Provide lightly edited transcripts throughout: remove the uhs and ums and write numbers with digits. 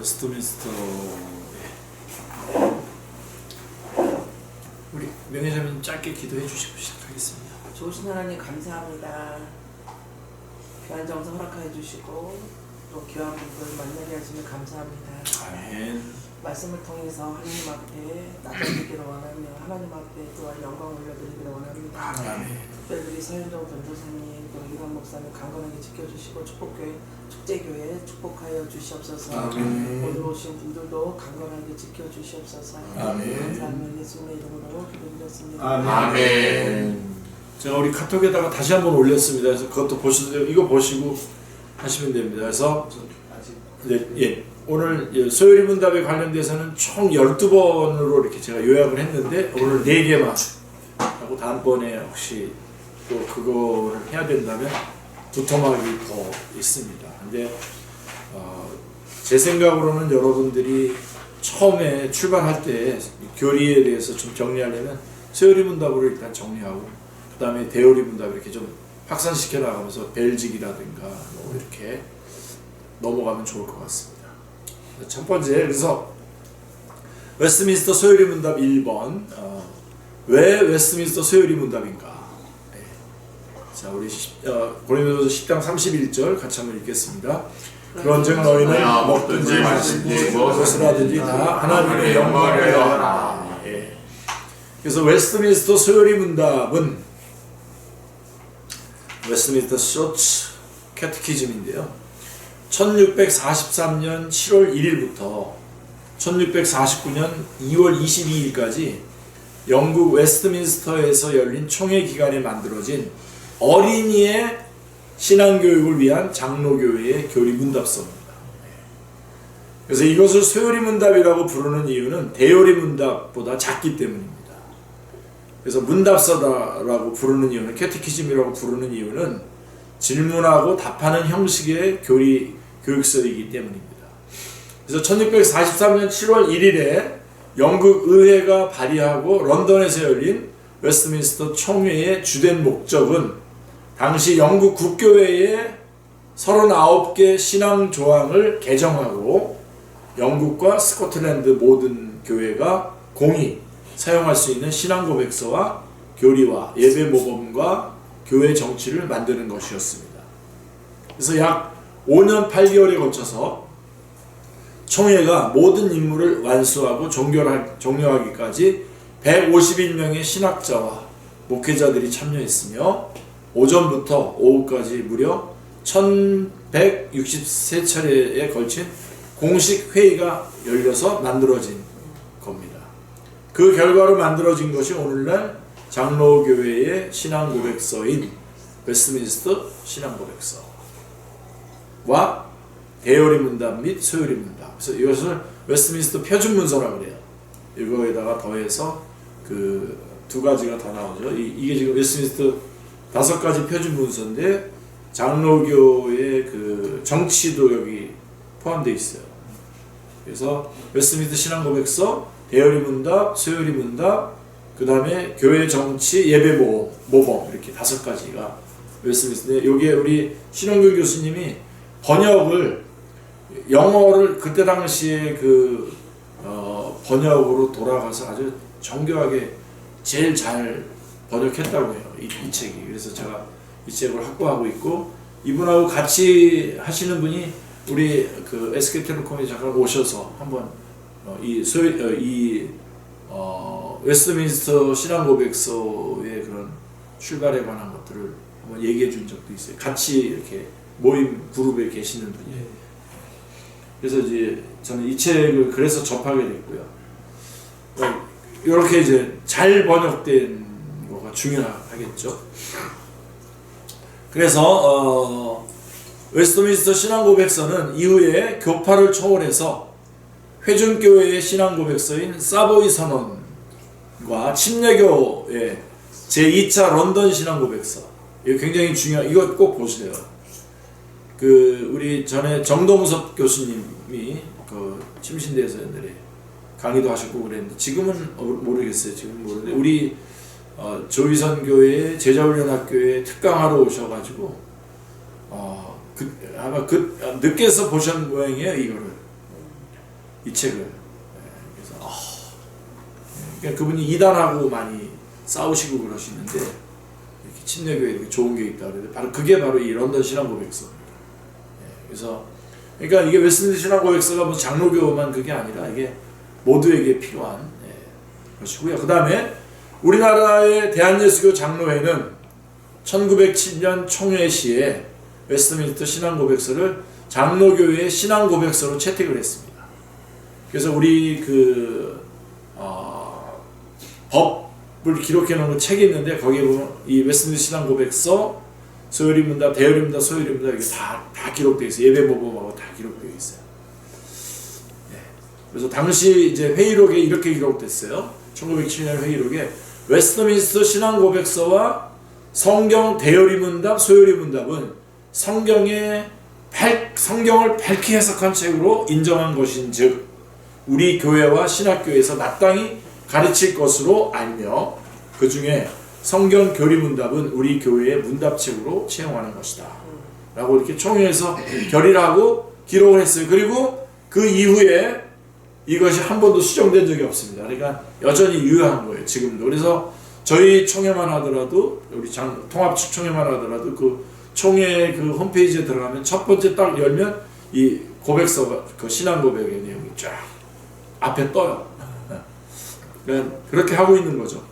웨스트민스터 우리 명예자님 짧게 기도해 주시고 시작하겠습니다. 좋으신 하나님 감사합니다. 귀한 정성 허락해 주시고 또 귀한 분들 만나게 하시면 감사합니다. 아멘. 말씀을 통해서 하나님 앞에 낮아지기를 원하며 하나님 앞에 또한 영광 올려드리기를 원합니다. 아멘. 특별히 서현정 전도사님 또 이관 목사님 강건하게 지켜주시고 축복교회 축제교회 축복하여 주시옵소서. 아멘. 오늘 오신 분들도 강건하게 지켜주시옵소서. 아멘. 감사하며 예수님의 이름으로 기도드렸습니다. 아멘. 제가 우리 카톡에다가 다시 한번 올렸습니다. 그래서 그것도 보시세요. 이거 보시고 하시면 됩니다. 그래서 오늘 소요리 문답에 관련돼서는 총 12번으로 이렇게 제가 요약을 했는데 오늘 4개만 하고 다음번에 혹시 또 그거를 해야 된다면 두 토막이 더 있습니다. 근데 제 생각으로는 여러분들이 처음에 출발할 때 교리에 대해서 좀 정리하려면 소요리 문답으로 일단 정리하고 그 다음에 대요리 문답 이렇게 좀 확산시켜 나가면서 벨직이라든가 뭐 이렇게 넘어가면 좋을 것 같습니다. 첫 번째, 그래서 웨스트민스터 소요리 문답 1번 왜 웨스트민스터 소요리 문답인가? 네. 자, 우리 고린도서 10장 31절 같이 한번 읽겠습니다. 그런즉 너희는 먹든지 마시든지 무엇을 하든지 다 하나님의 영광을 위하여 하라. 예. 그래서 웨스트민스터 소요리 문답은 웨스트민스터 쇼츠 캐티키즘인데요. 1643년 7월 1일부터 1649년 2월 22일까지 영국 웨스트민스터에서 열린 총회 기간에 만들어진 어린이의 신앙교육을 위한 장로교회의 교리 문답서입니다. 그래서 이것을 소요리 문답이라고 부르는 이유는 대요리 문답보다 작기 때문입니다. 그래서 문답서다라고 부르는 이유는 캐티키즘이라고 부르는 이유는 질문하고 답하는 형식의 교육서이기 때문입니다. 그래서 1643년 7월 1일에 영국 의회가 발의하고 런던에서 열린 웨스트민스터 총회의 주된 목적은 당시 영국 국교회의 39개 신앙 조항을 개정하고 영국과 스코틀랜드 모든 교회가 공히 사용할 수 있는 신앙 고백서와 교리와 예배 모범과 교회 정치를 만드는 것이었습니다. 그래서 약 5년 8개월에 걸쳐서 총회가 모든 임무를 완수하고 종료하기까지 151명의 신학자와 목회자들이 참여했으며 오전부터 오후까지 무려 1163차례에 걸친 공식 회의가 열려서 만들어진 겁니다. 그 결과로 만들어진 것이 오늘날 장로교회의 신앙 고백서인 웨스트민스터 신앙 고백서와 대요리 문답 및 소요리 문답. 그래서 이것을 웨스트민스터 표준 문서라고 그래요. 이거에다가 더해서 그 두 가지가 더 나오죠. 이게 지금 웨스트민스터 5가지 표준 문서인데 장로교의 그 정치도 여기 포함되어 있어요. 그래서 웨스트민스터 신앙 고백서, 대요리 문답, 소요리 문답, 그 다음에 교회 정치, 예배 모범 이렇게 5가지가 웨스트민스터인데 여기에 우리 신원규 교수님이 번역을 영어를 그때 당시에 그 번역으로 돌아가서 아주 정교하게 제일 잘 번역했다고 해요. 이 책이. 그래서 제가 이 책을 확보하고 있고 이분하고 같이 하시는 분이 우리 그 SK텔레콤에 잠깐 오셔서 한번 웨스트민스터 신앙 고백서의 그런 출발에 관한 것들을 한번 얘기해 준 적도 있어요. 같이 이렇게 모임 그룹에 계시는 분이. 그래서 이제 저는 이 책을 그래서 접하게 됐고요. 이렇게 이제 잘 번역된 거가 중요하겠죠. 그래서 웨스트민스터 신앙 고백서는 이후에 교파를 초월해서 회중교회의 신앙 고백서인 사보이 선언과 침례교의 제2차 런던 신앙 고백서. 이거 굉장히 이거 꼭 보세요. 그 우리 전에 정동섭 교수님이 그 침신대에서 옛날에 강의도 하셨고 그랬는데 지금은 모르겠어요. 지금은 모르는데 우리 조희선 교회 제자훈련학교에 특강하러 오셔가지고 아마 늦게서 보신 모양이에요. 이거를 이 책을. 그래서 그러니까 그분이 이단하고 많이 싸우시고 그러시는데 이렇게 침례교회 이렇게 좋은 게 있다 그래요. 바로 그게 바로 이 런던 신앙고백서입니다. 그래서 그러니까 이게 웨스트민스터 신앙고백서가 뭐 장로교만 그게 아니라 이게 모두에게 필요한 것이고요. 그 다음에 우리나라의 대한예수교 장로회는 1907년 총회 시에 웨스트민스터 신앙고백서를 장로교회의 신앙고백서로 채택을 했습니다. 그래서 우리 법을 기록해 놓은 책이 있는데 거기에 보면 이 웨스트민스터 신앙고백서 소요리문답, 대요리문답, 소요리문답 이게 다 기록되어 있어요. 예배 모범하고 다 기록되어 있어요. 그래서 당시 이제 회의록에 이렇게 기록됐어요. 1907년 회의록에 웨스트민스터 신앙고백서와 성경 대요리문답, 소요리문답은 성경을 밝히 해석한 책으로 인정한 것인즉 우리 교회와 신학교에서 마땅히 가르칠 것으로 알며 그 중에 성경 교리문답은 우리 교회의 문답책으로 채용하는 것이다 라고 이렇게 총회에서 결의하고 기록을 했어요. 그리고 그 이후에 이것이 한 번도 수정된 적이 없습니다. 그러니까 여전히 유효한 거예요. 지금도. 그래서 저희 총회만 하더라도 우리 통합 총회만 하더라도 그 총회 그 홈페이지에 들어가면 첫 번째 딱 열면 이 고백서가 그 신앙 고백의 내용이 쫙 앞에 떠요. 그렇게 하고 있는 거죠.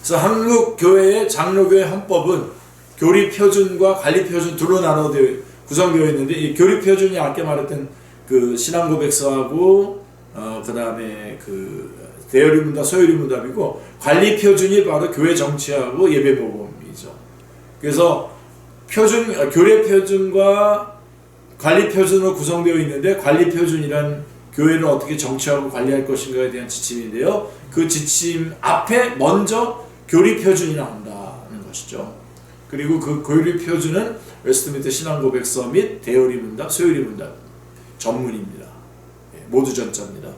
그래서 한국 교회의 장로교회 헌법은 교리 표준과 관리 표준 둘로 나눠 구성되어 있는데 이 교리 표준이 아까 말했던 그 신앙 고백서하고 그 다음에 그 대요리문답, 소요리문답이고 관리 표준이 바로 교회 정치하고 예배 모범이죠. 그래서 교리 표준과 관리 표준으로 구성되어 있는데 관리 표준이란 교회를 어떻게 정치하고 관리할 것인가에 대한 지침인데요. 그 지침 앞에 먼저 교리 표준이 나온다는 것이죠. 그리고 그 교리 표준은 웨스트민스터 신앙고백서 및 대요리문답, 소요리문답 전문입니다. 모두 전자입니다.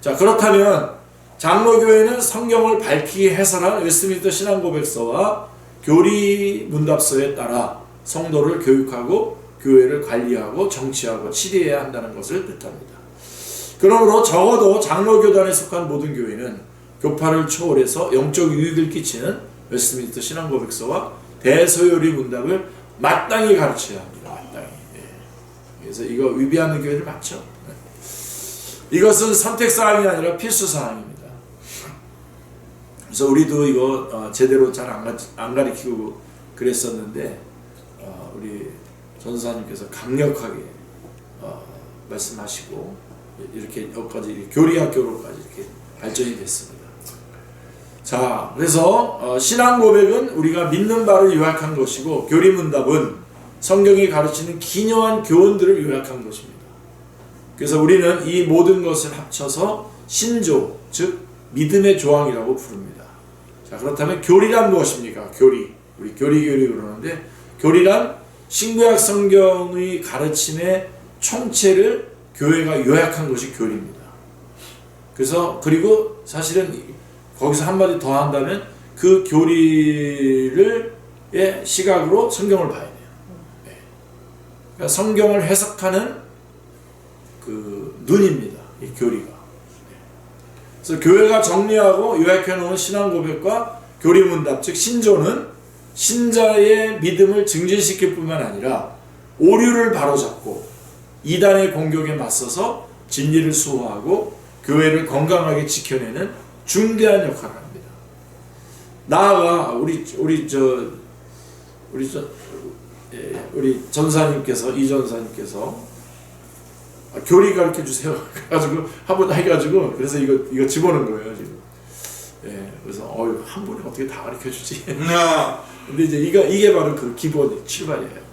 자, 그렇다면 장로교회는 성경을 밝히 해설한 웨스트민스터 신앙고백서와 교리문답서에 따라 성도를 교육하고 교회를 관리하고 정치하고 치리해야 한다는 것을 뜻합니다. 그러므로 적어도 장로교단에 속한 모든 교회는 교파를 초월해서 영적 유익을 끼치는 웨스트민스터 신앙고백서와 대소요리문답을 마땅히 가르쳐야 합니다. 마땅히. 그래서 이거 위배하는 교회들 많죠. 이것은 선택사항이 아니라 필수사항입니다. 그래서 우리도 이거 제대로 잘 안 가르치고 그랬었는데 우리 전도사님께서 강력하게 말씀하시고 이렇게 여기까지 교리학교로까지 이렇게 발전이 됐습니다. 자, 그래서 신앙 고백은 우리가 믿는 바를 요약한 것이고 교리문답은 성경이 가르치는 기묘한 교훈들을 요약한 것입니다. 그래서 우리는 이 모든 것을 합쳐서 신조, 즉 믿음의 조항이라고 부릅니다. 자, 그렇다면 교리란 무엇입니까? 교리. 우리 교리 그러는데 교리란 신구약 성경의 가르침의 총체를 교회가 요약한 것이 교리입니다. 그래서 그리고 사실은 거기서 한마디 더 한다면 그 교리의 시각으로 성경을 봐야 돼요. 그러니까 성경을 해석하는 그 눈입니다. 이 교리가. 그래서 교회가 정리하고 요약해 놓은 신앙 고백과 교리문답 즉 신조는 신자의 믿음을 증진시킬 뿐만 아니라 오류를 바로잡고 이단의 공격에 맞서서 진리를 수호하고 교회를 건강하게 지켜내는 중대한 역할을 합니다. 나아가 우리 전사님께서 이 전사님께서 교리 가르쳐 주세요. 그래가지고 한번 해가지고 그래서 이거 집어넣은 거예요 지금. 그래서 한 분이 어떻게 다 가르쳐 주지? 근데 이제 이게 바로 그 기본 출발이에요.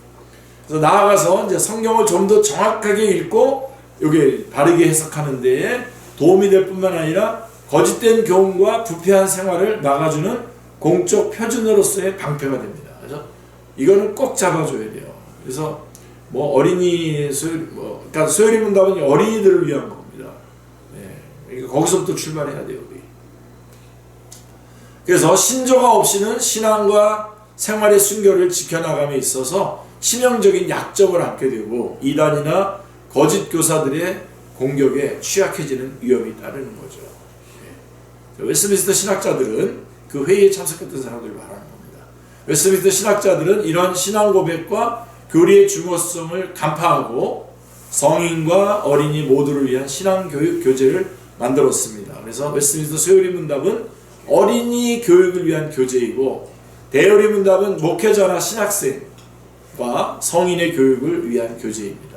그래서 나아가서 이제 성경을 좀 더 정확하게 읽고 여기 바르게 해석하는 데에 도움이 될 뿐만 아니라 거짓된 교훈과 부패한 생활을 막아주는 공적 표준으로서의 방패가 됩니다. 그래서 이거는 꼭 잡아줘야 돼요. 그래서 뭐 어린이 그러니까 소요리문답은 어린이들을 위한 겁니다. 그러니까 거기서부터 출발해야 돼요. 우리. 그래서 신조가 없이는 신앙과 생활의 순결을 지켜나감에 있어서 치명적인 약점을 안게 되고 이단이나 거짓 교사들의 공격에 취약해지는 위험이 따르는 거죠. 웨스트민스터 신학자들은 그 회의에 참석했던 사람들을 말하는 겁니다. 웨스트민스터 신학자들은 이런 신앙 고백과 교리의 중요성을 간파하고 성인과 어린이 모두를 위한 신앙 교육 교재를 만들었습니다. 그래서 웨스트민스터 세율리 문답은 어린이 교육을 위한 교재이고 대열리 문답은 목회자나 신학생과 성인의 교육을 위한 교재입니다.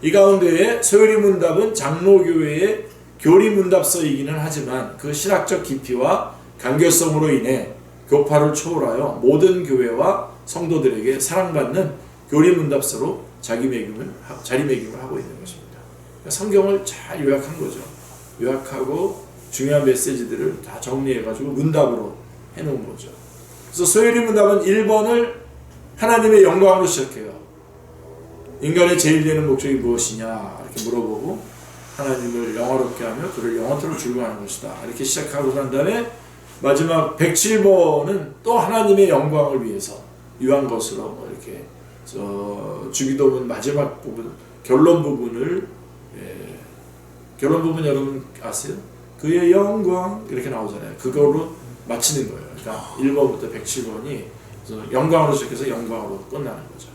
이 가운데에 세율리 문답은 장로교회의 교리 문답서이기는 하지만 그 신학적 깊이와 간결성으로 인해 교파를 초월하여 모든 교회와 성도들에게 사랑받는 교리 문답서로 자리매김을 하고 있는 것입니다. 그러니까 성경을 잘 요약한 거죠. 요약하고 중요한 메시지들을 다 정리해가지고 문답으로 해놓은 거죠. 그래서 소율이 문답은 1번을 하나님의 영광으로 시작해요. 인간의 제일 되는 목적이 무엇이냐 이렇게 물어보고 하나님을 영화롭게 하며 그를 영원토록 즐거워하는 것이다 이렇게 시작하고 난 다음에 마지막 107번은 또 하나님의 영광을 위해서 유한 것으로 이렇게 주기도문 마지막 부분 결론 부분 여러분 아세요? 그의 영광 이렇게 나오잖아요. 그거로 마치는 거예요. 그러니까 1번부터 107번이 영광으로 시작해서 영광으로 끝나는 거죠.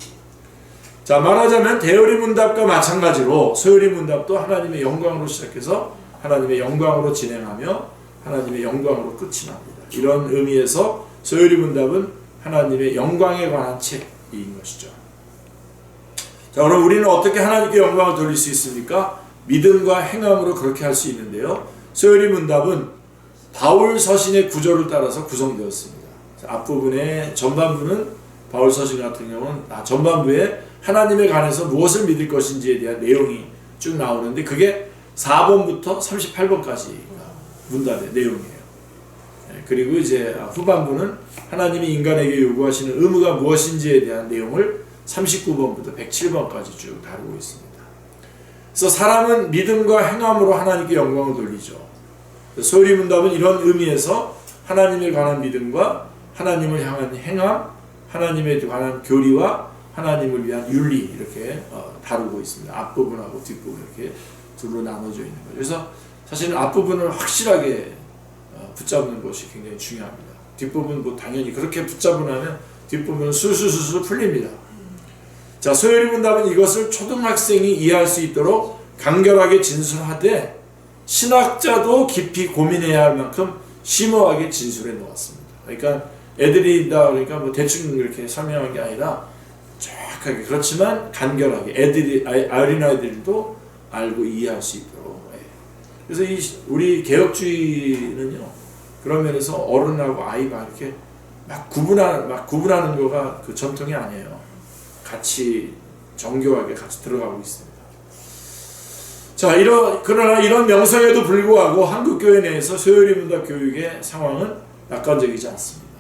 자, 말하자면 대열리 문답과 마찬가지로 소열리 문답도 하나님의 영광으로 시작해서 하나님의 영광으로 진행하며 하나님의 영광으로 끝이 납니다. 이런 의미에서 소열리 문답은 하나님의 영광에 관한 책인 것이죠. 자, 그럼 우리는 어떻게 하나님께 영광을 돌릴 수 있습니까? 믿음과 행함으로 그렇게 할 수 있는데요. 소열리 문답은 바울 서신의 구조를 따라서 구성되었습니다. 앞부분의 전반부는 바울 서신 같은 경우는 전반부에 하나님에 관해서 무엇을 믿을 것인지에 대한 내용이 쭉 나오는데 그게 4번부터 38번까지 문답의 내용이에요. 그리고 이제 후반부는 하나님이 인간에게 요구하시는 의무가 무엇인지에 대한 내용을 39번부터 107번까지 쭉 다루고 있습니다. 그래서 사람은 믿음과 행함으로 하나님께 영광을 돌리죠. 소율이 문답은 이런 의미에서 하나님에 관한 믿음과 하나님을 향한 행함, 하나님에 관한 교리와 하나님을 위한 윤리 이렇게 다루고 있습니다. 앞부분하고 뒷부분 이렇게 둘로 나눠져 있는 거죠. 그래서 사실은 앞부분을 확실하게 붙잡는 것이 굉장히 중요합니다. 뒷부분 뭐 당연히 그렇게 붙잡고 나면 뒷부분은 술술술술 풀립니다. 자, 소열이 문답은 이것을 초등학생이 이해할 수 있도록 간결하게 진술하되 신학자도 깊이 고민해야 할 만큼 심오하게 진술해 놓았습니다. 그러니까 애들이 그러니까 뭐 대충 이렇게 설명한 게 아니라 정확하게 그렇지만 간결하게 어린아이들도 알고 이해할 수 있도록. 그래서 우리 개혁주의는요 그런 면에서 어른하고 아이가 이렇게 막 구분하는 거가 그 전통이 아니에요. 같이 정교하게 같이 들어가고 있습니다. 자, 그러나 이런 명성에도 불구하고 한국 교회 내에서 소열이 문답 교육의 상황은 낙관적이지 않습니다.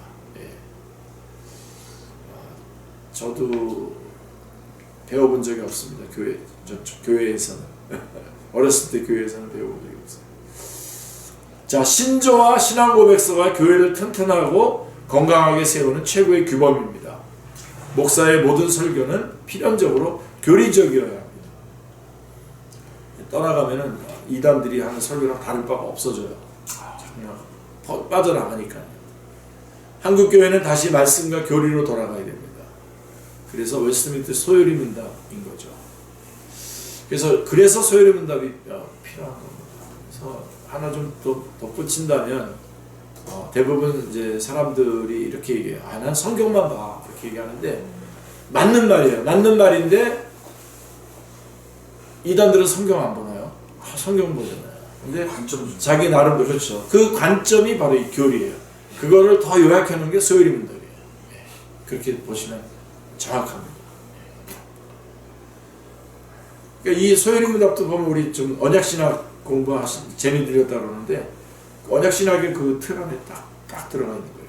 저도 배워본 적이 없습니다. 교회에서는 어렸을 때 교회에서는 배워본 적이 없어요. 자, 신조와 신앙 고백서가 교회를 튼튼하고 건강하게 세우는 최고의 규범입니다. 목사의 모든 설교는 필연적으로 교리적이어야 합니다. 떠나가면은 이단들이 하는 설교랑 다를 바가 없어져요. 그냥 빠져나가니까요. 한국 교회는 다시 말씀과 교리로 돌아가야 됩니다. 그래서 웨스트민스터 소열이 문답인 거죠. 그래서 소열이 문답이 필요한 겁니다. 그래서 하나 좀 더 덧붙인다면 대부분 이제 사람들이 이렇게 얘기해요. 난 성경만 봐 이렇게 얘기하는데 맞는 말이에요. 맞는 말인데 이단들은 성경 안 보나요? 성경 보잖아요. 근데 자기 나름대로 그렇죠. 그 관점이 바로 이 교리예요. 그거를 더 요약해 놓은 게 소열이 문답이에요. 그렇게 보시면 정확합니다. 그러니까 이 소열이 문답도 보면 우리 좀 언약신학 공부하신 재미 들렸다 그러는데 언약신학의 그 틀 안에 딱 들어가 있는 거예요.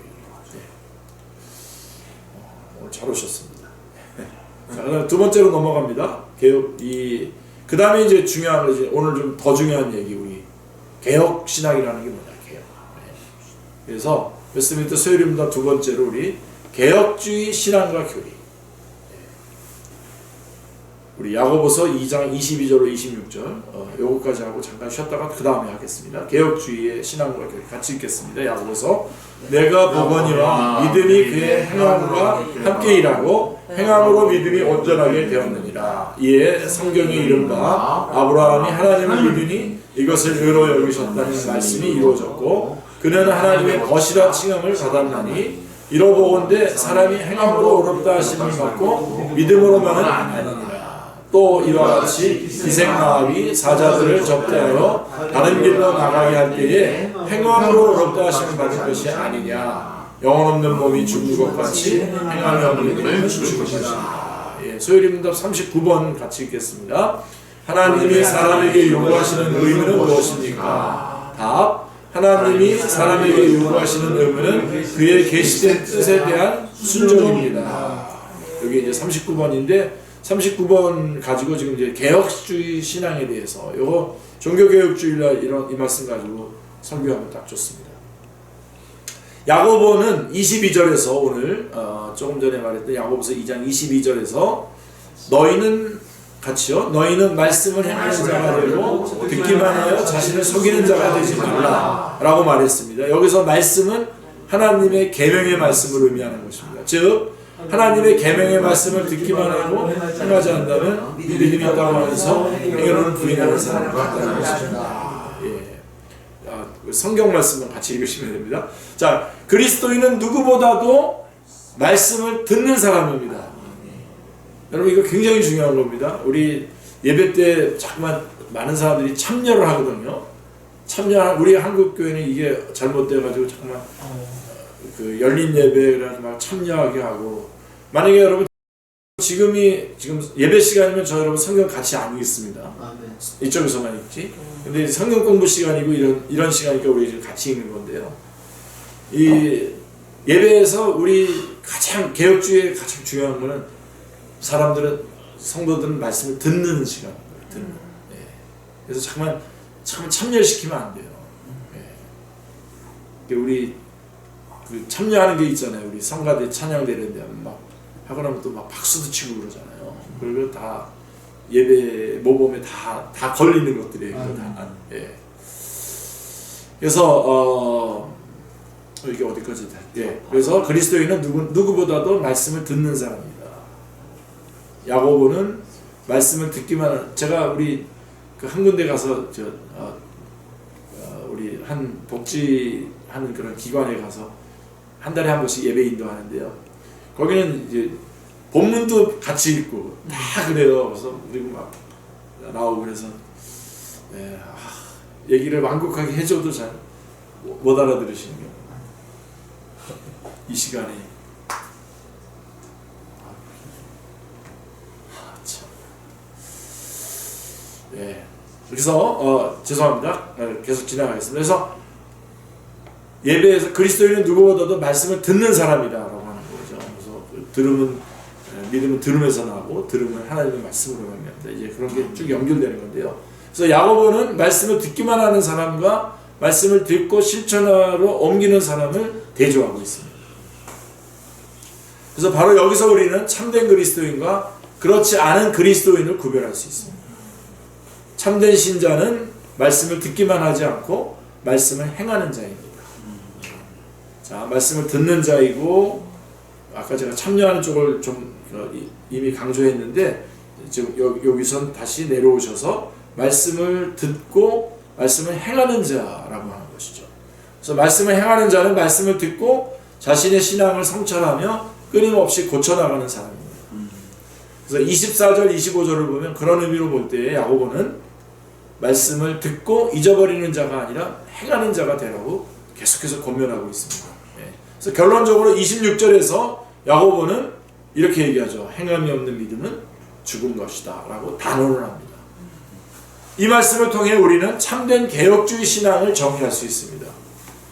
오늘 잘 오셨습니다. 자, 그다음 두 번째로 넘어갑니다. 그 다음에 이제 중요한 거지. 오늘 좀 더 중요한 얘기 우리 개혁 신학이라는 게 뭐냐 개혁. 그래서 웨스트민스터 소열이 문답 두 번째로 우리 개혁주의 신앙과 교리. 우리 야고보서 2장 22절로 26절 요거까지 하고 잠깐 쉬었다가 그 다음에 하겠습니다. 개혁주의의 신앙과 같이 읽겠습니다. 야고보서 내가 보거니와 믿음이 그의 행함과 함께 일하고 행함으로 믿음이 온전하게 되었느니라. 이에 성경의 이름과 아브라함이 하나님을 믿으니 이것을 의로 여기셨다는 말씀이 이루어졌고 그는 하나님의 벗이라 칭함을 받았나니 이러보건대 사람이 행함으로 어렵다 하심을 받고 믿음으로만은 아니니라. 또 이와 같이 기생마귀 사자들을 접대하여 다른 길로 나가게 할 때에 행함으로 어렵다 하심을 받은 것이 아니냐. 영혼 없는 몸이 죽는 것 같이 행함이 없는 몸은 죽는 것이다. 예, 소요리문답 39번 같이 읽겠습니다. 하나님이 사람에게 요구하시는 의무는 무엇입니까? 답. 하나님이 사람에게 요구하시는 의무는 그의 계시된 뜻에 대한 순종입니다. 여기 이제 39번인데 39번 가지고 지금 이제 개혁주의 신앙에 대해서 요거 종교개혁주의라 이런 이 말씀 가지고 설교하면 딱 좋습니다. 야고보는 22절에서 오늘 조금 전에 말했던 야고보서 2장 22절에서 너희는 같이요. 너희는 말씀을 행하는 자가 되고 듣기만 하여 자신을 속이는 자가 되지 말라 라고 말했습니다. 여기서 말씀은 하나님의 계명의 말씀을 의미하는 것입니다. 즉 하나님의 계명의 말씀을 듣기만 하고 행하지 않는다면 믿음이 있다고 하면서 행위로는 부인하는 사람을 같다는 것입니다. 예. 성경 말씀을 같이 읽으시면 됩니다. 자, 그리스도인은 누구보다도 말씀을 듣는 사람입니다. 여러분 이거 굉장히 중요한 겁니다. 우리 예배 때 자꾸만 많은 사람들이 참여를 하거든요. 우리 한국 교회는 이게 잘못돼가지고 자꾸만 그 열린 예배를 막 참여하게 하고 만약에 여러분 지금 예배 시간이면 저 여러분 성경 같이 안 읽습니다. 이쪽에서만 읽지. 근데 성경 공부 시간이고 이런 시간이니까 우리 지금 같이 읽는 건데요. 이 예배에서 우리 가장 개혁주의의 가장 중요한 거는 사람들은 성도들은 말씀을 듣는 시간인 거예요. 듣는. 예. 그래서 잠깐 참여시키면 안 돼요. 예. 우리 그 참여하는 게 있잖아요. 우리 성가대 찬양대회인데 막 하고 나면 또 막 박수도 치고 그러잖아요. 그리고 다 예배 모범에 다 걸리는 것들이에요. 다. 예. 그래서 이게 어디까지 돼? 예. 그래서 그리스도인은 누구보다도 말씀을 듣는 사람입니다. 야고보는 말씀을 듣기만 제가 우리 그 한 군데 가서 우리 한 복지하는 그런 기관에 가서 한 달에 한 번씩 예배 인도하는데요. 거기는 이제 본문도 같이 읽고 다 그래요. 그래서 그리고 막 나오고 그래서 얘기를 완곡하게 해줘도 잘 못 알아들으시는 거. 이 시간에. 네. 그래서 죄송합니다. 계속 지나가겠습니다. 그래서 예배에서 그리스도인은 누구보다도 말씀을 듣는 사람이다라고 하는 거죠. 그래서 믿음은 들으면서 나고 들으면 하나님의 말씀으로 합니다. 이제 그런 게 쭉 연결되는 건데요. 그래서 야고보는 말씀을 듣기만 하는 사람과 말씀을 듣고 실천하러 옮기는 사람을 대조하고 있습니다. 그래서 바로 여기서 우리는 참된 그리스도인과 그렇지 않은 그리스도인을 구별할 수 있습니다. 참된 신자는 말씀을 듣기만 하지 않고 말씀을 행하는 자입니다. 자, 말씀을 듣는 자이고 아까 제가 참여하는 쪽을 좀 이미 강조했는데 지금 여기선 다시 내려오셔서 말씀을 듣고 말씀을 행하는 자라고 하는 것이죠. 그래서 말씀을 행하는 자는 말씀을 듣고 자신의 신앙을 성찰하며 끊임없이 고쳐나가는 사람입니다. 그래서 24절, 25절을 보면 그런 의미로 볼 때 야고보는 말씀을 듣고 잊어버리는 자가 아니라 행하는 자가 되라고 계속해서 권면하고 있습니다. 그래서 결론적으로 26절에서 야고보는 이렇게 얘기하죠. 행함이 없는 믿음은 죽은 것이다 라고 단언을 합니다. 이 말씀을 통해 우리는 참된 개혁주의 신앙을 정의할 수 있습니다.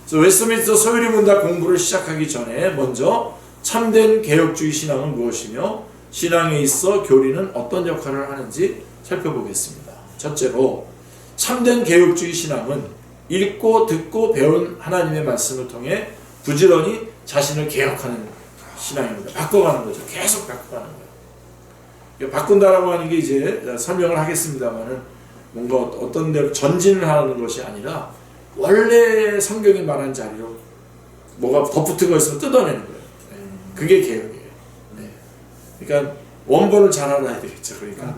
그래서 웨스트민스터 소요리 문답 공부를 시작하기 전에 먼저 참된 개혁주의 신앙은 무엇이며 신앙에 있어 교리는 어떤 역할을 하는지 살펴보겠습니다. 첫째로 참된 개혁주의 신앙은 읽고 듣고 배운 하나님의 말씀을 통해 부지런히 자신을 개혁하는 신앙입니다. 바꿔가는 거죠. 계속 바꿔가는 거예요. 바꾼다라고 하는 게 이제 설명을 하겠습니다만은 뭔가 어떤 데로 전진을 하는 것이 아니라 원래 성경이 말한 자리로 뭐가 덧붙은 거 있으면 뜯어내는 거예요. 그게 개혁이에요. 그러니까 원본을 잘 알아야 되겠죠. 그러니까.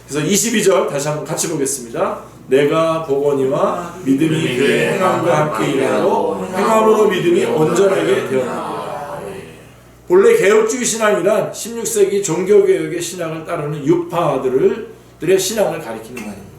그래서 22절 다시 한번 같이 보겠습니다. 내가 보거니와 믿음이 그의 행함과 함께 일하고 행함으로 믿음이 온전하게 되었느니라. 본래 개혁주의 신앙이란 16세기 종교개혁의 신앙을 따르는 유파들의 신앙을 가리키는 말입니다.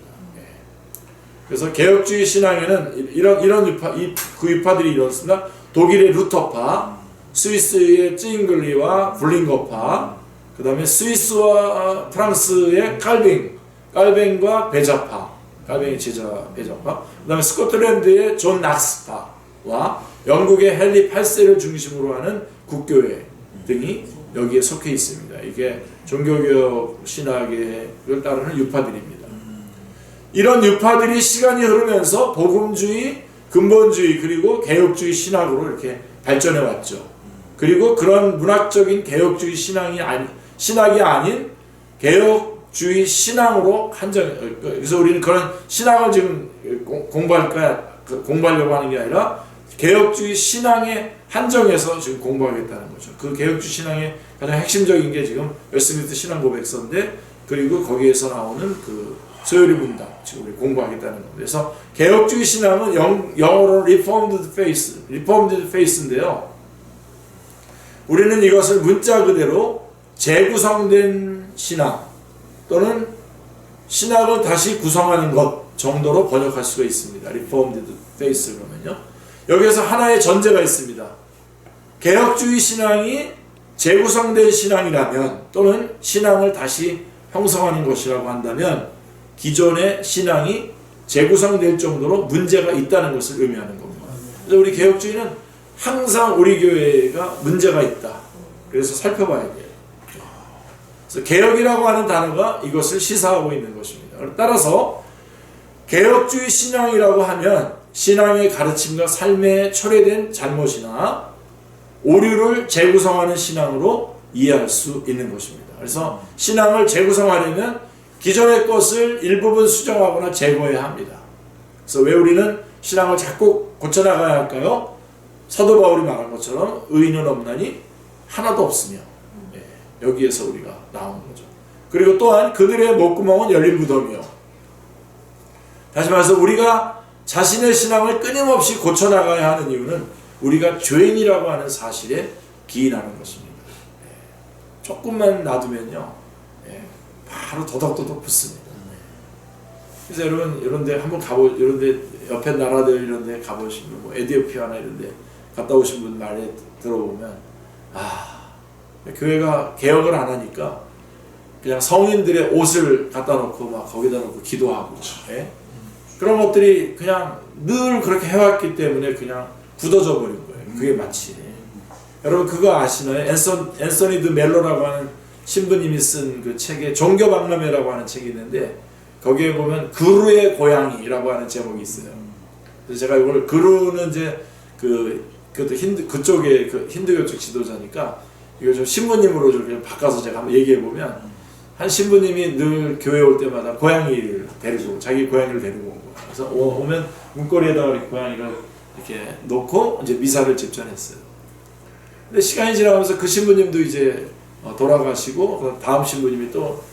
그래서 개혁주의 신앙에는 이런 유파, 그 유파들이 이렇습니다. 독일의 루터파, 스위스의 찌잉글리와 블링거파, 그 다음에 스위스와 프랑스의 깔뱅과 베자파, 깔뱅의 제자 베자파, 그 다음에 스코틀랜드의 존 낙스파와 영국의 헨리 8세를 중심으로 하는 국교회 등이 여기에 속해 있습니다. 이게 종교개혁 신학을 따르는 유파들입니다. 이런 유파들이 시간이 흐르면서 복음주의, 근본주의 그리고 개혁주의 신학으로 이렇게 발전해 왔죠. 그리고 그런 문학적인 개혁주의 신학이 아닌 개혁주의 신앙으로 그래서 우리는 그런 신학을 지금 공부하려고 하는 게 아니라 개혁주의 신앙의 한정에서 지금 공부하겠다는 거죠. 그 개혁주의 신앙의 가장 핵심적인 게 지금 웨스트민스터 신앙 고백서인데, 그리고 거기에서 나오는 그 소요리 문답 지금 우리 공부하겠다는 겁니다. 그래서 개혁주의 신앙은 영어로 Reformed Faith인데요. 우리는 이것을 문자 그대로 재구성된 신앙 또는 신학을 다시 구성하는 것 정도로 번역할 수가 있습니다. Reformed Faith 그러면요. 여기에서 하나의 전제가 있습니다. 개혁주의 신앙이 재구성된 신앙이라면 또는 신앙을 다시 형성하는 것이라고 한다면 기존의 신앙이 재구성될 정도로 문제가 있다는 것을 의미하는 겁니다. 그래서 우리 개혁주의는 항상 우리 교회가 문제가 있다. 그래서 살펴봐야 돼요. 그래서 개혁이라고 하는 단어가 이것을 시사하고 있는 것입니다. 따라서 개혁주의 신앙이라고 하면 신앙의 가르침과 삶에 초래된 잘못이나 오류를 재구성하는 신앙으로 이해할 수 있는 것입니다. 그래서 신앙을 재구성하려면 기존의 것을 일부분 수정하거나 제거해야 합니다. 그래서 왜 우리는 신앙을 자꾸 고쳐나가야 할까요? 사도 바울이 말한 것처럼 의인은 없나니 하나도 없으며, 여기에서 우리가 나오는 거죠. 그리고 또한 그들의 목구멍은 열린 무덤이요. 다시 말해서 우리가 자신의 신앙을 끊임없이 고쳐나가야 하는 이유는 우리가 죄인이라고 하는 사실에 기인하는 것입니다. 조금만 놔두면요, 바로 도덕도덕 붙습니다. 그래서 여러분 이런데 한번 이런데 옆에 나라들 이런데 가보시면 뭐 에티오피아나 이런데 갔다 오신 분 말에 들어보면 교회가 개혁을 안 하니까 그냥 성인들의 옷을 갖다 놓고 막 거기다 놓고 기도하고 그런 것들이 그냥 늘 그렇게 해왔기 때문에 그냥 굳어져 버린 거예요. 그게 마치 여러분 그거 아시나요? 앤서니 드 멜로라고 하는 신부님이 쓴 그 책에 종교박람회라고 하는 책이 있는데 거기에 보면 그루의 고양이라고 하는 제목이 있어요. 그래서 제가 이걸 그루는 이제 그것도 그쪽에 그 힌두교 쪽 지도자니까 이거 좀 신부님으로 좀 바꿔서 제가 한번 얘기해 보면 한 신부님이 늘 교회 올 때마다 고양이를 데리고 자기 고양이를 데리고 온 거예요. 그래서 오면 문고리에다가 이렇게 고양이를 이렇게 놓고 이제 미사를 집전했어요. 근데 시간이 지나가면서 그 신부님도 이제 돌아가시고 다음 신부님이 또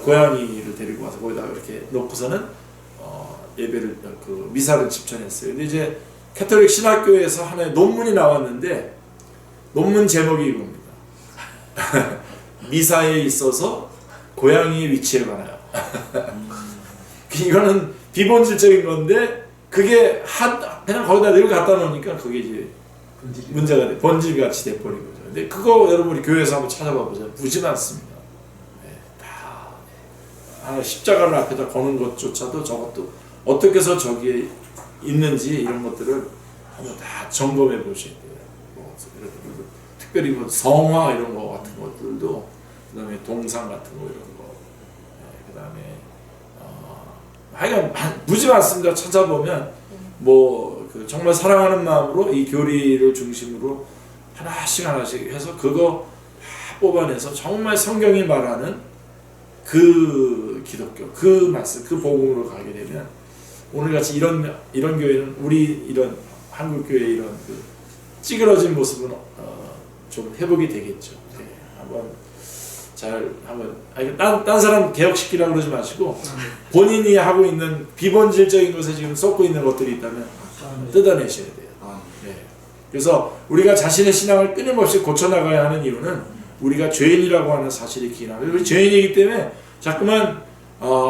고양이를 데리고 와서 거기다가 이렇게 놓고서는 예배를 그 미사를 집전했어요. 근데 이제 캐톨릭 신학교에서 하나의 논문이 나왔는데 논문 제목이 이겁니다. 미사에 있어서 고양이의 위치에 관하여. 이거는 비본질적인 건데 그게 그냥 거기다 늘 갖다 놓으니까 그게 이제 문제가 돼 본질같이 돼버린 거죠. 근데 그거 여러분 우리 교회에서 한번 찾아봐 보세요. 무지 많습니다. 다 십자가를 앞에다 거는 것조차도 저것도 어떻게 해서 저기에 있는지 이런 것들을 한번 다 점검해 보셔야 돼요. 특별히 뭐 성화 이런 거 같은 것들도, 그 다음에 동상 같은 거 이런 거, 그 다음에 하여간 무지 많습니다. 찾아보면 그 정말 사랑하는 마음으로 이 교리를 중심으로 하나씩 해서 그거 다 뽑아내서 정말 성경이 말하는 그 기독교, 그 말씀, 그 복음으로 가게 되면 오늘같이 이런 교회는 우리 이런 한국 교회 이런 그 찌그러진 모습은 좀 회복이 되겠죠. 네, 딴 사람 개혁시키라고 그러지 마시고 본인이 하고 있는 비본질적인 것에 지금 쏟고 있는 것들이 있다면 뜯어내셔야 돼요. 네. 그래서 우리가 자신의 신앙을 끊임없이 고쳐나가야 하는 이유는 우리가 죄인이라고 하는 사실이 기인하고 우리 죄인이기 때문에 자꾸만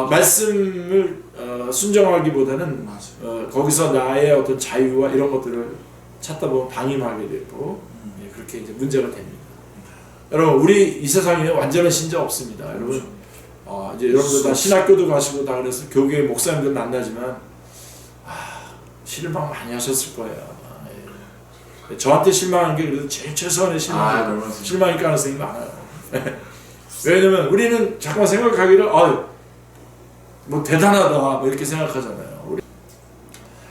말씀을 순종하기보다는 거기서 나의 어떤 자유와 이런 것들을 찾다 보면 방임하게 되고 그렇게 이제 문제가 됩니다. 여러분 우리 이 세상에 완전한 신자 없습니다. 여러분 이제 여러분들 다 신학교도 가시고 다 그래서 교계 목사님들 만나지만 실망 많이 하셨을 거예요. 저한테 실망한 게 그래도 제일 최소한의 실망일 가능성이 많아요. 왜냐면 우리는 잠깐 생각하기를 뭐 대단하다 뭐 이렇게 생각하잖아요.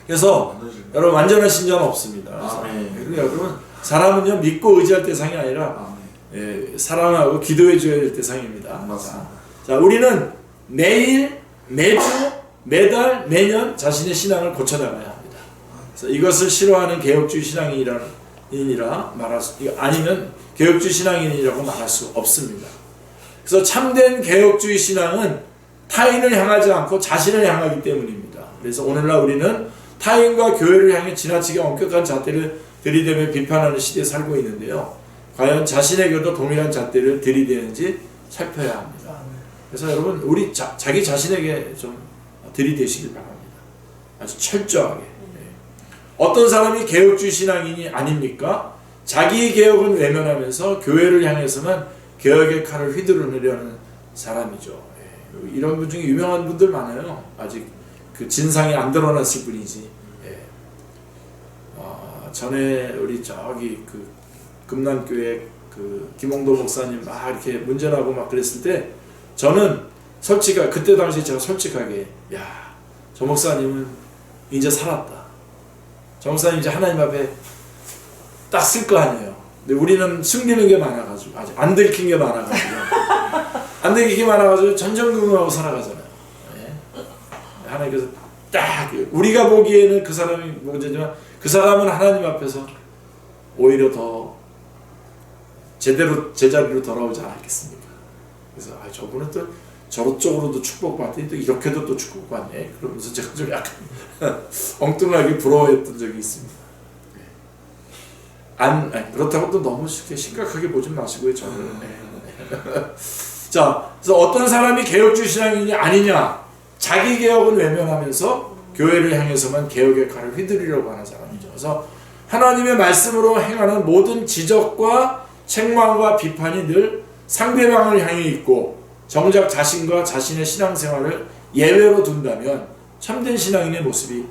그래서 여러분 완전한 신자는 없습니다. 그러니까 여러분 사람은요 믿고 의지할 대상이 아니라 사랑하고 기도해 줘야 될 대상입니다. 자, 우리는 매일, 매주, 매달, 매년 자신의 신앙을 고쳐나가야 합니다. 그래서 이것을 싫어하는 개혁주의 신앙인이라 말할 수, 아니면 개혁주의 신앙인이라고 말할 수 없습니다. 그래서 참된 개혁주의 신앙은 타인을 향하지 않고 자신을 향하기 때문입니다. 그래서 오늘날 우리는 타인과 교회를 향해 지나치게 엄격한 잣대를 들이대며 비판하는 시대에 살고 있는데요. 과연 자신에게도 동일한 잣대를 들이대는지 살펴야 합니다. 그래서 여러분 우리 자기 자신에게 좀 들이대시길 바랍니다. 아주 철저하게. 어떤 사람이 개혁주의 신앙인이 아닙니까? 자기 개혁은 외면하면서 교회를 향해서만 개혁의 칼을 휘두르려는 사람이죠. 이런 분 중에 유명한 분들 많아요. 아직 그 진상이 안 드러났을 뿐이지. 전에 우리 저기 그 금난교회 그 김홍도 목사님 막 이렇게 문제나고 막 그랬을 때 저는 그때 당시 제가 솔직하게 저 목사님은 이제 살았다. 저 목사님 이제 하나님 앞에 딱 쓸 거 아니에요. 근데 우리는 숨기는 게 많아가지고 아직 안 들킨 게 많아가지고 안 들킨 게 많아가지고 전전긍긍하고 살아가잖아요. 하나님께서 딱 우리가 보기에는 그 사람이 문제지만 그 사람은 하나님 앞에서 오히려 더 제대로 제자리로 돌아오지 않았겠습니까? 그래서 저분은 또 저쪽으로도 축복받더니 또 이렇게도 또 축복받네. 그러면서 제가 좀 약간 엉뚱하게 부러워했던 적이 있습니다. 그렇다고 또 너무 심각하게 보지 마시고요. 저는. 자, 그래서 어떤 사람이 개혁주의 신앙인이 아니냐? 자기 개혁은 외면하면서 교회를 향해서만 개혁의 칼을 휘두르려고 하는 사람이죠. 그래서 하나님의 말씀으로 행하는 모든 지적과 책망과 비판이 늘 상대방을 향해 있고 정작 자신과 자신의 신앙생활을 예외로 둔다면 참된 신앙인의 모습이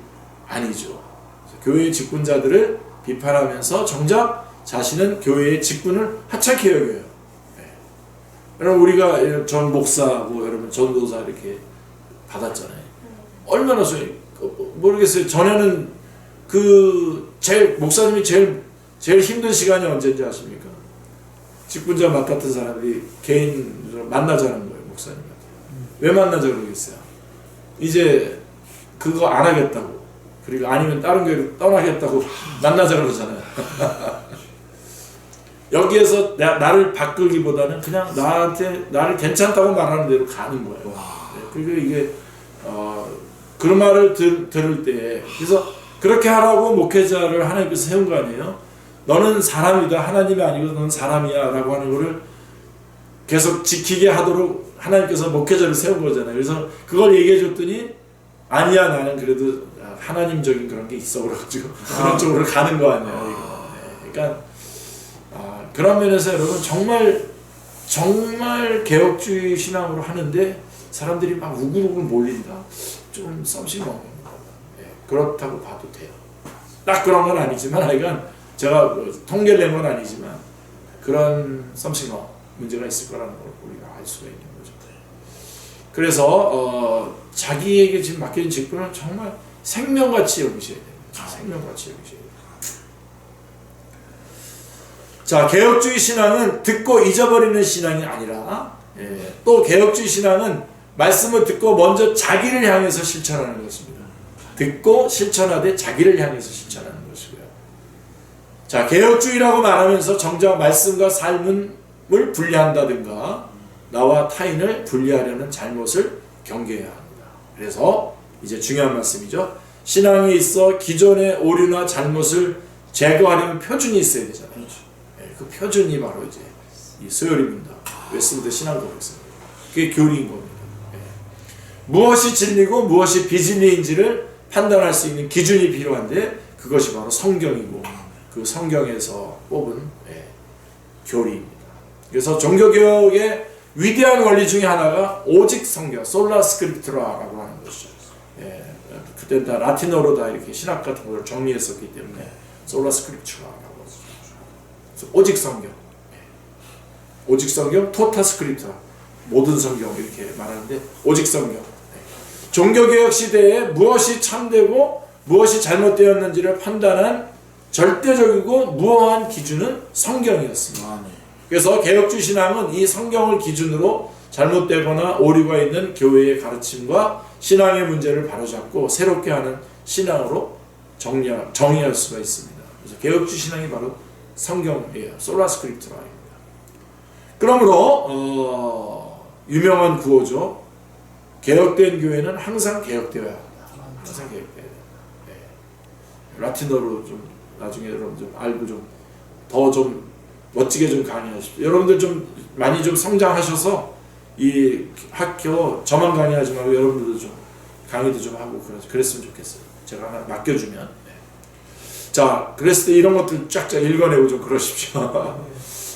아니죠. 교회의 직분자들을 비판하면서 정작 자신은 교회의 직분을 하찮게 여겨요. 여러분 우리가 전 목사하고 여러분 전도사 이렇게 받았잖아요. 얼마나 모르겠어요. 전에는 목사님이 제일 힘든 시간이 언제인지 아십니까? 직분자 맡았던 사람들이 개인으로 만나자는 거예요. 목사님한테. 왜 만나자 그러겠어요? 이제 그거 안 하겠다고. 그리고 아니면 다른 교회로 떠나겠다고 만나자 그러잖아요. 여기에서 나를 바꾸기보다는 그냥 나를 괜찮다고 말하는 대로 가는 거예요. 네, 그리고 이게 그런 말을 들을 때 그래서 그렇게 하라고 목회자를 하나님께서 세운 거 아니에요? 너는 사람이다. 하나님이 아니고 너는 사람이야 라고 하는 거를 계속 지키게 하도록 하나님께서 목회자를 세운 거잖아요. 그래서 그걸 얘기해 줬더니 아니야 나는 그래도 하나님적인 그런 게 있어 그래가지고 그런 쪽으로 가는 거 아니에요. 네, 그러니까 그런 면에서 여러분 정말 개혁주의 신앙으로 하는데 사람들이 막 우글우글 몰린다. 좀 썸씽 먹는 거. 네, 그렇다고 봐도 돼요. 딱 그런 건 아니지만 하여간 제가 통계를 낸 건 아니지만 그런 썸씽 문제가 있을 거라는 걸 우리가 알 수가 있는 거죠. 그래서 자기에게 지금 맡겨진 직분은 정말 생명같이 여기셔야 됩니다. 생명같이 여기셔야 됩니다. 자, 개혁주의 신앙은 듣고 잊어버리는 신앙이 아니라 또 개혁주의 신앙은 말씀을 듣고 먼저 자기를 향해서 실천하는 것입니다. 듣고 실천하되 자기를 향해서 실천하는 것이고요. 자, 개혁주의라고 말하면서 정작 말씀과 삶을 분리한다든가 나와 타인을 분리하려는 잘못을 경계해야 합니다. 그래서 이제 중요한 말씀이죠. 신앙에 있어 기존의 오류나 잘못을 제거하려면 표준이 있어야 되잖아요. 그 표준이 바로 이제 이 소요리 문답, 웨스트민스터 신앙고백서입니다. 그게 교리인 겁니다. 무엇이 진리고 무엇이 비진리인지를 판단할 수 있는 기준이 필요한데 그것이 바로 성경이고 그 성경에서 뽑은 교리입니다. 그래서 종교개혁의 위대한 원리 중에 하나가 오직 성경, 솔라 스크립트라라고 하는 것이죠. 그때 다 라틴어로 다 이렇게 신학 같은 걸 정리했었기 때문에 솔라 스크립트라라고 하죠. 오직 성경, 오직 성경, 토타 스크립트라, 모든 성경 이렇게 말하는데 오직 성경. 종교개혁 시대에 무엇이 참되고 무엇이 잘못되었는지를 판단한 절대적이고 무한한 기준은 성경이었습니다. 그래서 개혁주의 신앙은 이 성경을 기준으로 잘못되거나 오류가 있는 교회의 가르침과 신앙의 문제를 바로잡고 새롭게 하는 신앙으로 정의할 수가 있습니다. 그래서 개혁주의 신앙이 바로 성경이에요. 솔라 스크립트라입니다. 그러므로 유명한 구호죠. 개혁된 교회는 항상 개혁되어야 한다. 항상 개혁되어야 된다. 라틴어로 좀 나중에 여러분 좀 알고 좀 더 좀 멋지게 좀 강의하십시오. 여러분들 좀 많이 좀 성장하셔서 이 학교 저만 강의하지 말고 여러분들도 좀 강의도 좀 하고 그랬으면 좋겠어요. 제가 하나 맡겨주면. 자, 그랬을 때 이런 것들 쫙쫙 읽어내고 좀 그러십시오.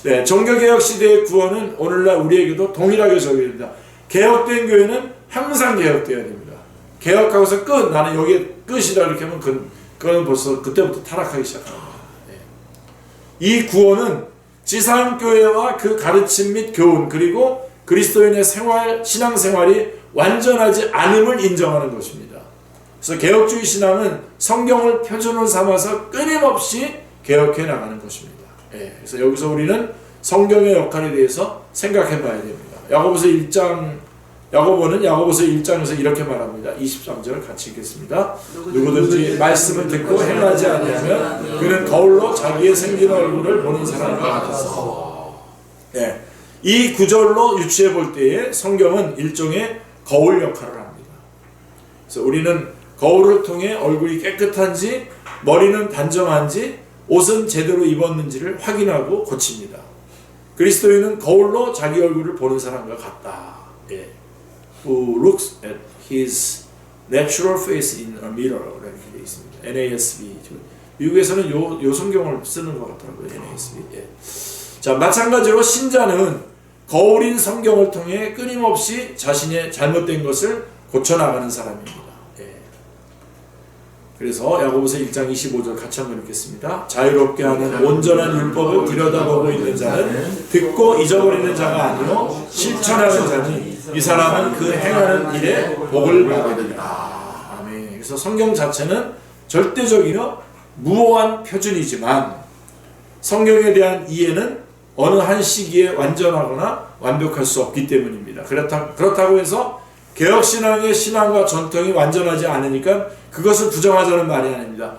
네, 종교개혁 시대의 구원은 오늘날 우리에게도 동일하게 적용됩니다. 개혁된 교회는 항상 개혁되어야 됩니다. 개혁하고서 끝, 나는 여기에 끝이다 이렇게 하면 그건 벌써 그때부터 타락하기 시작합니다. 이 구원은 지상교회와 그 가르침 및 교훈 그리고 그리스도인의 신앙생활이 완전하지 않음을 인정하는 것입니다. 그래서 개혁주의 신앙은 성경을 표준으로 삼아서 끊임없이 개혁해 나가는 것입니다. 그래서 여기서 우리는 성경의 역할에 대해서 생각해 봐야 됩니다. 야고보는 야고보서 1장에서 이렇게 말합니다. 23절 같이 읽겠습니다. 누구든지 말씀을 듣고 행하지 않으면 그는 거울로 자기의 생긴 얼굴을 보는 사람과 같아서. 이 구절로 유추해 볼 때에 성경은 일종의 거울 역할을 합니다. 그래서 우리는 거울을 통해 얼굴이 깨끗한지 머리는 단정한지 옷은 제대로 입었는지를 확인하고 고칩니다. 그리스도인은 거울로 자기 얼굴을 보는 사람과 같다. Who looks at his natural face in a mirror 이렇게 되어 있습니다. NASB. 미국에서는 요 성경을 쓰는 것 같더라고요. NASB. 자, 마찬가지로 신자는 거울인 성경을 통해 끊임없이 자신의 잘못된 것을 고쳐나가는 사람입니다. 그래서 야고보서 1장 25절 같이 한번 읽겠습니다. 자유롭게 하는 온전한 율법을 들여다보고 있는 자는 듣고 잊어버리는 자가 아니요 실천하는 자니 이 사람은 그 행하는 일에 복을 받으리라. 아멘. 그래서 성경 자체는 절대적이며 무호한 표준이지만 성경에 대한 이해는 어느 한 시기에 완전하거나 완벽할 수 없기 때문입니다. 그렇다고 해서 개혁신앙의 신앙과 전통이 완전하지 않으니까 그것을 부정하자는 말이 아닙니다.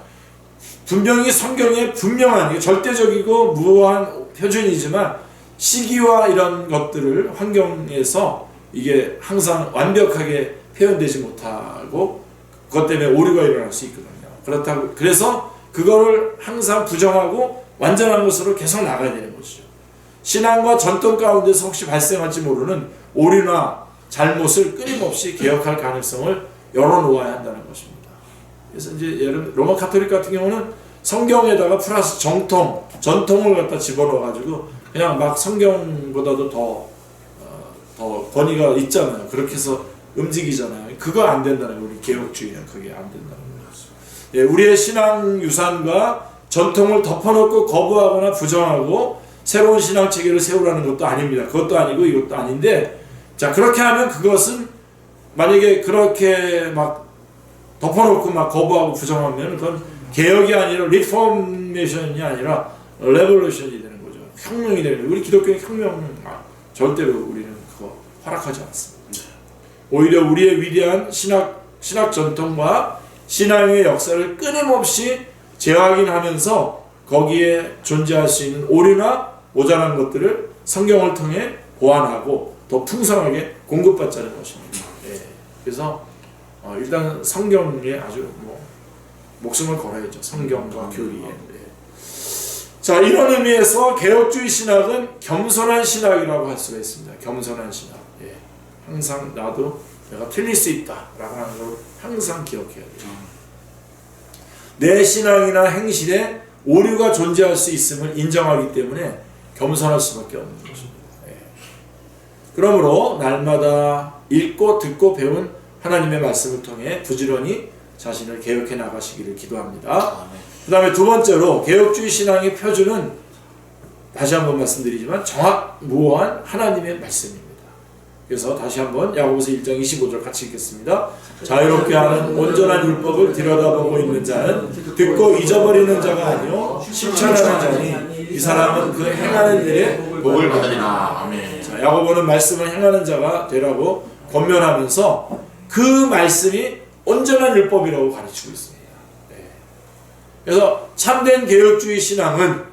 분명히 성경에 분명한 절대적이고 무호한 표준이지만 시기와 이런 것들을 환경에서 이게 항상 완벽하게 표현되지 못하고 그것 때문에 오류가 일어날 수 있거든요. 그래서 그거를 항상 부정하고 완전한 것으로 계속 나가야 되는 것이죠. 신앙과 전통 가운데서 혹시 발생할지 모르는 오류나 잘못을 끊임없이 개혁할 가능성을 열어놓아야 한다는 것입니다. 그래서 이제 로마 카톨릭 같은 경우는 성경에다가 플러스 전통을 갖다 집어넣어가지고 그냥 막 성경보다도 더 권위가 있잖아요. 그렇게 해서 움직이잖아요. 그거 안 된다는 거예요. 우리 개혁주의는 그게 안 된다는 거예요. 우리의 신앙 유산과 전통을 덮어놓고 거부하거나 부정하고 새로운 신앙 체계를 세우라는 것도 아닙니다. 그것도 아니고 이것도 아닌데, 자, 그렇게 하면 그것은 만약에 그렇게 막 덮어놓고 막 거부하고 부정하면 그건 개혁이 아니라 리포메이션이 아니라 레볼루션이 되는 거죠. 혁명이 되는 거예요. 우리 기독교의 혁명 절대로 우리는 그거 허락하지 않습니다. 오히려 우리의 위대한 신학 전통과 신앙의 역사를 끊임없이 재확인하면서 거기에 존재할 수 있는 오류나 모자란 것들을 성경을 통해 보완하고 더 풍성하게 공급받자는 것입니다. 예. 그래서 일단 성경에 아주 목숨을 걸어야죠. 성경과 교리에. 예. 자, 이런 의미에서 개혁주의 신학은 겸손한 신학이라고 할 수가 있습니다. 겸손한 신학. 예. 항상 나도 내가 틀릴 수 있다라고 하는 걸 항상 기억해야 돼요. 내 신앙이나 행실에 오류가 존재할 수 있음을 인정하기 때문에 겸손할 수밖에 없는 것입니다. 예. 그러므로 날마다 읽고 듣고 배운 하나님의 말씀을 통해 부지런히 자신을 개혁해 나가시기를 기도합니다. 그 다음에 두 번째로 개혁주의 신앙의 표준은 다시 한번 말씀드리지만 정확무오한 하나님의 말씀입니다. 그래서 다시 한번 야고보서 1장 25절 같이 읽겠습니다. 자유롭게 하는 온전한 율법을 들여다보고 있는 자는 듣고 잊어버리는 자가 아니요 실천하는 자니 이 사람은 그 행하는 일에 복을 받으리라. 아멘. 자, 야고보는 말씀을 행하는 자가 되라고 권면하면서 그 말씀이 온전한 율법이라고 가르치고 있습니다. 네. 그래서 참된 개혁주의 신앙은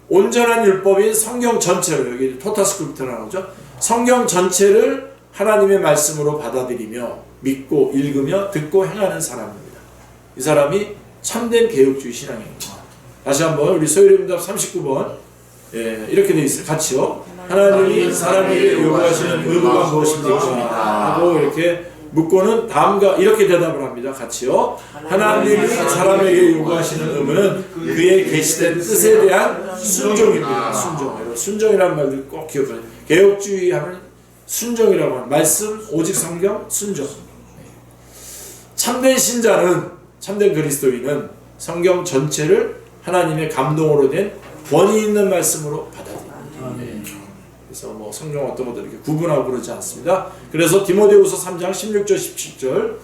온전한 율법인 성경 전체를, 여기 토타스크립트라고 하죠. 성경 전체를 하나님의 말씀으로 받아들이며 믿고 읽으며 듣고 행하는 사람입니다. 이 사람이 참된 개혁주의 신앙입니다. 다시 한번 우리 소요리문답 39번 이렇게 되어 있어요. 같이요. 하나님이 사람에게 요구하시는 의무가 무엇입니까? 하고 이렇게 묻고는 다음과 이렇게 대답을 합니다. 같이요. 하나님이 사람에게 요구하시는 의무는 그의 계시된 뜻에 대한 순종입니다. 순종이라는 말들 꼭 기억하세요. 개혁주의 하면 순종이라고 하는 말씀, 오직 성경, 순종. 참된 신자는, 참된 그리스도인은 성경 전체를 하나님의 감동으로 된 권위 있는 말씀으로 받아들입니다. 그래서 성경 어떤 것들 이렇게 구분하고 그러지 않습니다. 그래서 디모데후서 3장 16절 17절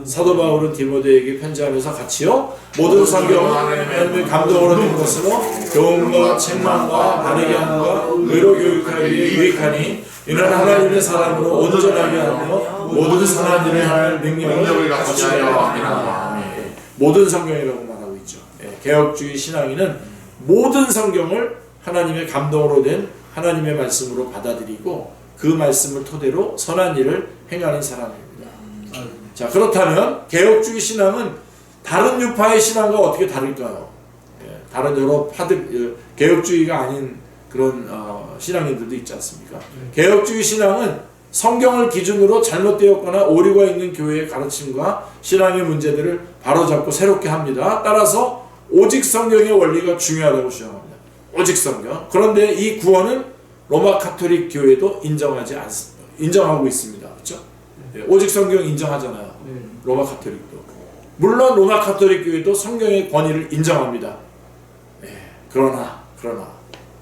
사도 바울은 디모데에게 편지하면서 같이요. 모든 성경은 하나님의 감동으로 된 것으로 교훈과 책망과 바르게 함과 의로 교육하기에 유익하니 이는 하나님의 사람으로 온전하게 하며 모든 선한 일을 할 능력을 갖추게 하라. 모든 성경이라고 말하고 있죠. 개혁주의 신앙인은 모든 성경을 하나님의 감동으로 된 하나님의 말씀으로 받아들이고 그 말씀을 토대로 선한 일을 행하는 사람입니다. 자, 그렇다면 개혁주의 신앙은 다른 유파의 신앙과 어떻게 다를까요? 다른 여러 파들, 개혁주의가 아닌 그런 신앙인들도 있지 않습니까? 개혁주의 신앙은 성경을 기준으로 잘못되었거나 오류가 있는 교회의 가르침과 신앙의 문제들을 바로잡고 새롭게 합니다. 따라서 오직 성경의 원리가 중요하다고 주장합니다. 오직 성경. 그런데 이 구원은 로마 카톨릭 교회도 인정하지 않습니다. 인정하고 있습니다. 그렇죠? 오직 성경 인정하잖아요. 로마 카톨릭도. 물론 로마 카톨릭 교회도 성경의 권위를 인정합니다. 그러나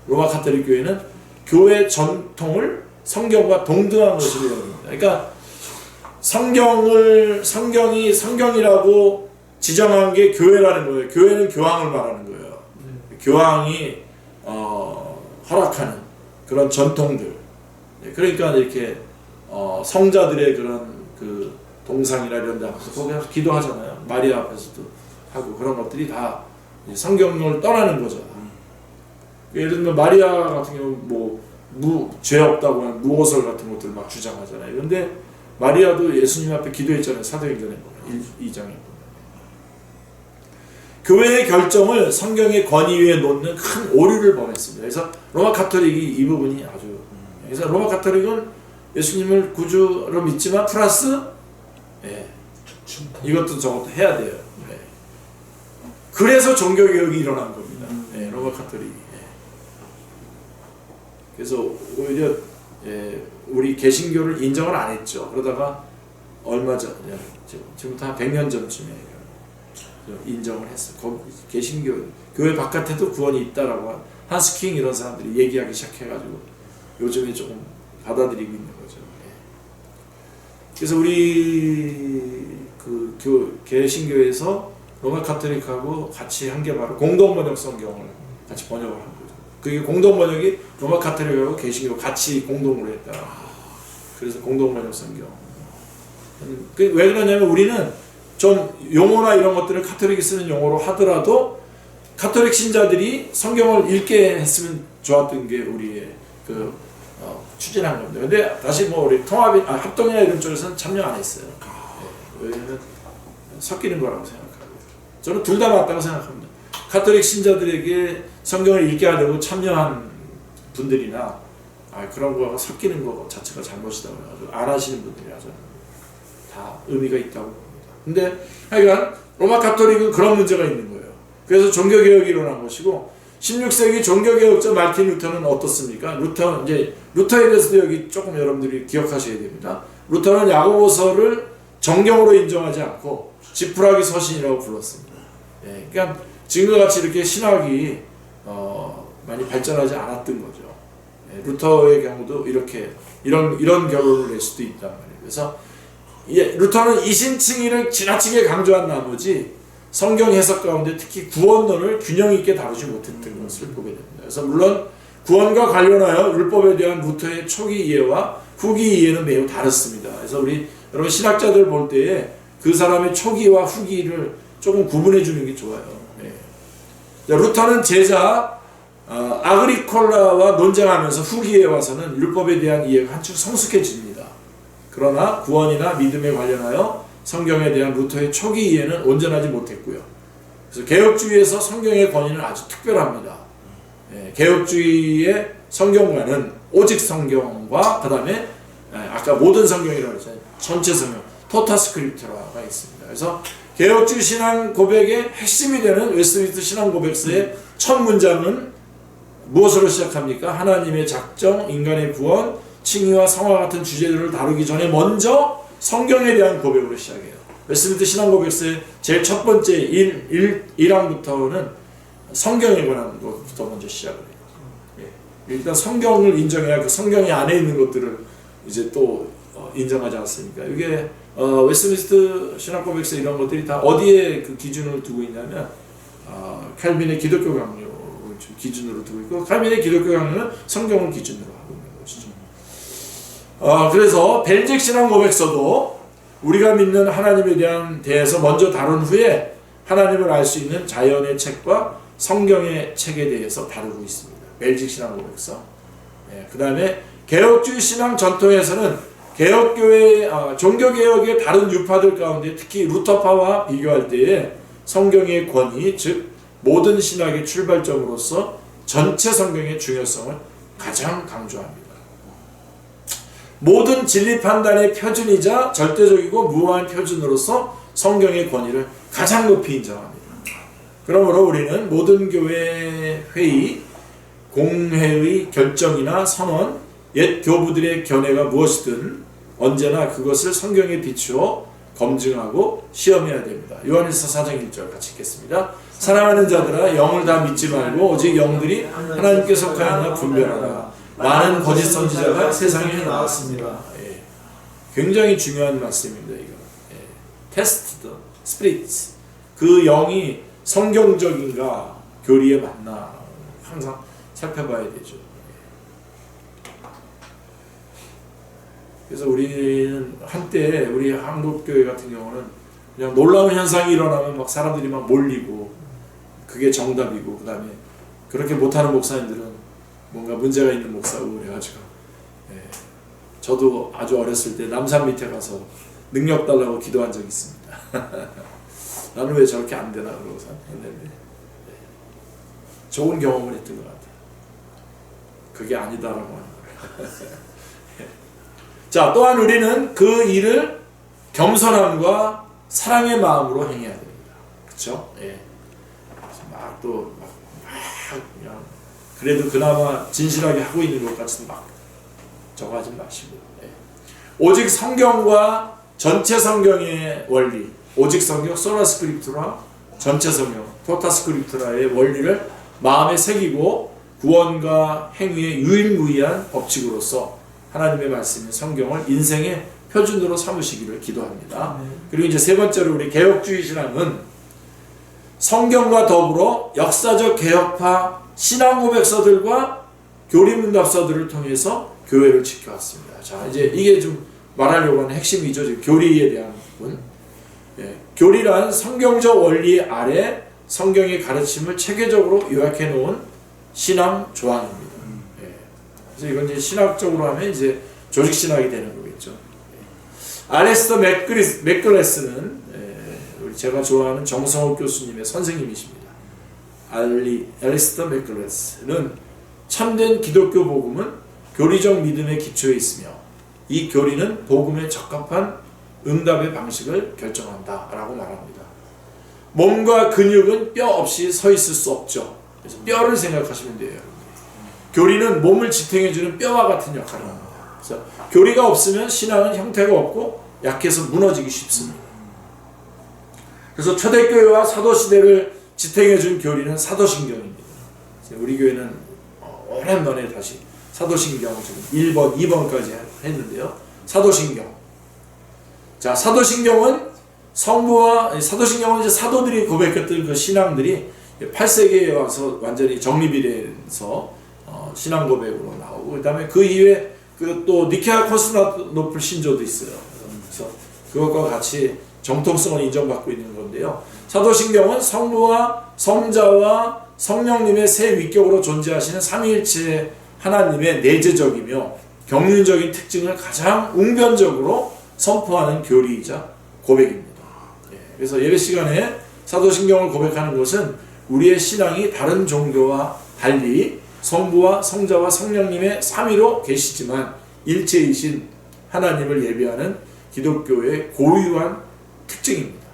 로마 카톨릭 교회는 교회 전통을 성경과 동등한 것으로 여깁니다. 그러니까 성경이 성경이라고 지정한 게 교회라는 거예요. 교회는 교황을 말하는 거예요. 교황이 허락하는 그런 전통들. 그러니까 이렇게 성자들의 그런 그 동상이나 이런 데 앞에서 거기 가서 기도하잖아요. 마리아 앞에서도 하고 그런 것들이 다 성경을 떠나는 거죠. 예를 들면 마리아 같은 경우 죄 없다고 하는 무오설 같은 것들 막 주장하잖아요. 그런데 마리아도 예수님 앞에 기도했잖아요. 사도행전에 보면 2장에 보면. 교회의 결정을 성경의 권위 위에 놓는 큰 오류를 범했습니다. 그래서 로마 카톨릭이 이 부분이 아주 그래서 로마 카톨릭은 예수님을 구주로 믿지만 플러스 이것도 저것도 해야 돼요. 그래서 종교개혁이 일어난 겁니다. 로마 카톨릭이. 그래서 오히려 우리 개신교를 인정을 안 했죠. 그러다가 얼마 전, 지금부터 한 100년 전쯤에 인정을 했어요. 개신교, 교회 바깥에도 구원이 있다라고 한스킹 이런 사람들이 얘기하기 시작해가지고 요즘에 조금 받아들이고 있는 거죠. 그래서 우리 개신교에서 로마 카톨릭하고 같이 한 게 바로 공동번역 성경을 같이 번역을 한 거죠. 그게 공동번역이 로마 카톨릭하고 개신교 같이 공동으로 했다. 그래서 공동번역 성경. 왜 그러냐면 우리는 좀 용어나 이런 것들을 카톨릭이 쓰는 용어로 하더라도 카톨릭 신자들이 성경을 읽게 했으면 좋았던 게 우리의 추진한 겁니다. 근데 다시 뭐 우리 합동이나 이런 쪽에서는 참여 안 했어요. 왜냐면 섞이는 거라고 생각하고 저는 둘 다 맞다고 생각합니다. 카톨릭 신자들에게 성경을 읽게 하려고 참여한 분들이나 그런 거가 섞이는 거 자체가 잘못이다고 해가지고 안 하시는 분들이라 저는 다 의미가 있다고 봅니다. 근데 하여간 로마 카톨릭은 그런 문제가 있는 거예요. 그래서 종교개혁이 일어난 것이고 16세기 종교개혁자 마르틴 루터는 어떻습니까? 루터에 대해서도 여기 조금 여러분들이 기억하셔야 됩니다. 루터는 야고보서를 정경으로 인정하지 않고 지푸라기 서신이라고 불렀습니다. 예, 그러니까 지금과 같이 이렇게 신학이 많이 발전하지 않았던 거죠. 예, 루터의 경우도 이런 결론을 낼 수도 있단 말이에요. 그래서 루터는 이신칭의를 지나치게 강조한 나머지 성경 해석 가운데 특히 구원론을 균형 있게 다루지 못했던 것을 보게 됩니다. 그래서 물론 구원과 관련하여 율법에 대한 루터의 초기 이해와 후기 이해는 매우 다릅니다. 그래서 여러분 신학자들 볼 때에 그 사람의 초기와 후기를 조금 구분해 주는 게 좋아요. 네. 루터는 제자 아그리콜라와 논쟁하면서 후기에 와서는 율법에 대한 이해가 한층 성숙해집니다. 그러나 구원이나 믿음에 관련하여 성경에 대한 루터의 초기 이해는 온전하지 못했고요. 그래서 개혁주의에서 성경의 권위는 아주 특별합니다. 예, 개혁주의의 성경관은 오직 성경과 그 다음에 아까 모든 성경이라고 했잖아요. 전체 성경, 토타스크립트라가 있습니다. 그래서 개혁주의 신앙 고백의 핵심이 되는 웨스트민스터 신앙 고백서의 첫 문장은 무엇으로 시작합니까? 하나님의 작정, 인간의 구원, 칭의와 성화 같은 주제들을 다루기 전에 먼저 성경에 대한 고백으로 시작해요. 웨스트민스터 신앙 고백서의 제일 첫 번째 1항부터는 성경에 관한 것부터 먼저 시작을 해요. 일단 성경을 인정해야 그 성경이 안에 있는 것들을 이제 또 인정하지 않습니까? 이게 웨스트민스터 신학 고백서 이런 것들이 다 어디에 그 기준을 두고 있냐면 칼빈의 기독교 강요를 기준으로 두고 있고 칼빈의 기독교 강요는 성경을 기준으로 하고 있는 것이죠. 그래서 벨직 신앙 고백서도 우리가 믿는 하나님에 대해서 먼저 다룬 후에 하나님을 알 수 있는 자연의 책과 성경의 책에 대해서 다루고 있습니다. 벨직 신앙 고백서. 그 다음에 개혁주의 신앙 전통에서는 개혁교회 종교개혁의 다른 유파들 가운데 특히 루터파와 비교할 때에 성경의 권위, 즉 모든 신학의 출발점으로서 전체 성경의 중요성을 가장 강조합니다. 모든 진리 판단의 표준이자 절대적이고 무한한 표준으로서 성경의 권위를 가장 높이 인정합니다. 그러므로 우리는 모든 교회 회의, 공회의 결정이나 선언, 옛 교부들의 견해가 무엇이든 언제나 그것을 성경에 비추어 검증하고 시험해야 됩니다. 요한일서 4장 1절 같이 읽겠습니다. 사랑하는 자들아 영을 다 믿지 말고 오직 영들이 하나님께 속하였나 분별하라. 많은 거짓 선지자가 세상에 나왔습니다. 예. 굉장히 중요한 말씀입니다. 이거. Test the spirits. 그 영이 성경적인가 교리에 맞나 항상 살펴봐야 되죠. 그래서 우리는 한때 우리 한국교회 같은 경우는 그냥 놀라운 현상이 일어나면 막 사람들이 막 몰리고 그게 정답이고 그 다음에 그렇게 못하는 목사님들은 뭔가 문제가 있는 목사고 그래가지고 저도 아주 어렸을 때 남산 밑에 가서 능력 달라고 기도한 적이 있습니다. 나는 왜 저렇게 안 되나 그러고 했는데 좋은 경험을 했던 것 같아요. 그게 아니다라고 하는 거예요. 자, 또한 우리는 그 일을 겸손함과 사랑의 마음으로 행해야 됩니다. 그렇죠? 예. 그냥 그래도 그나마 진실하게 하고 있는 것 같은 막 저거 하지 마시고. 예. 오직 성경과 전체 성경의 원리, 오직 성경 소라 스크립트라 전체 성경 토타 스크립트라의 원리를 마음에 새기고 구원과 행위의 유일무이한 법칙으로서 하나님의 말씀인 성경을 인생의 표준으로 삼으시기를 기도합니다. 그리고 이제 세 번째로 우리 개혁주의 신앙은 성경과 더불어 역사적 개혁파 신앙 고백서들과 교리문답서들을 통해서 교회를 지켜왔습니다. 자, 이제 이게 좀 말하려고 하는 핵심이죠. 지금 교리에 대한 부분. 예, 교리란 성경적 원리 아래 성경의 가르침을 체계적으로 요약해 놓은 신앙 조항입니다. 예, 그래서 이건 이제 신학적으로 하면 이제 조직 신학이 되는 거겠죠. 예. 알레스터 맥글레스는 제가 좋아하는 정성욱 교수님의 선생님이십니다. 알리스터 맥글레스는 참된 기독교 복음은 교리적 믿음의 기초에 있으며 이 교리는 복음에 적합한 응답의 방식을 결정한다 라고 말합니다. 몸과 근육은 뼈 없이 서 있을 수 없죠. 그래서 뼈를 생각하시면 돼요. 교리는 몸을 지탱해주는 뼈와 같은 역할을 합니다. 그래서 교리가 없으면 신앙은 형태가 없고 약해서 무너지기 쉽습니다. 그래서 초대교회와 사도시대를 지탱해준 교리는 사도신경입니다. 우리 교회는 오랜만에 다시 사도신경 지금 1번, 2번까지 했는데요. 사도신경. 자, 사도신경은 사도신경은 이제 사도들이 고백했던 그 신앙들이 8세기에 와서 완전히 정립이 돼서 신앙 고백으로 나오고, 그 다음에 그 이후에 그 또 니케아 콘스탄티노플 신조도 있어요. 그래서 그것과 같이 정통성을 인정받고 있는 건데요. 사도신경은 성부와 성자와 성령님의 세 위격으로 존재하시는 삼위일체 하나님의 내재적이며 경륜적인 특징을 가장 웅변적으로 선포하는 교리이자 고백입니다. 그래서 예배 시간에 사도신경을 고백하는 것은 우리의 신앙이 다른 종교와 달리 성부와 성자와 성령님의 삼위로 계시지만 일체이신 하나님을 예배하는 기독교의 고유한 특징입니다.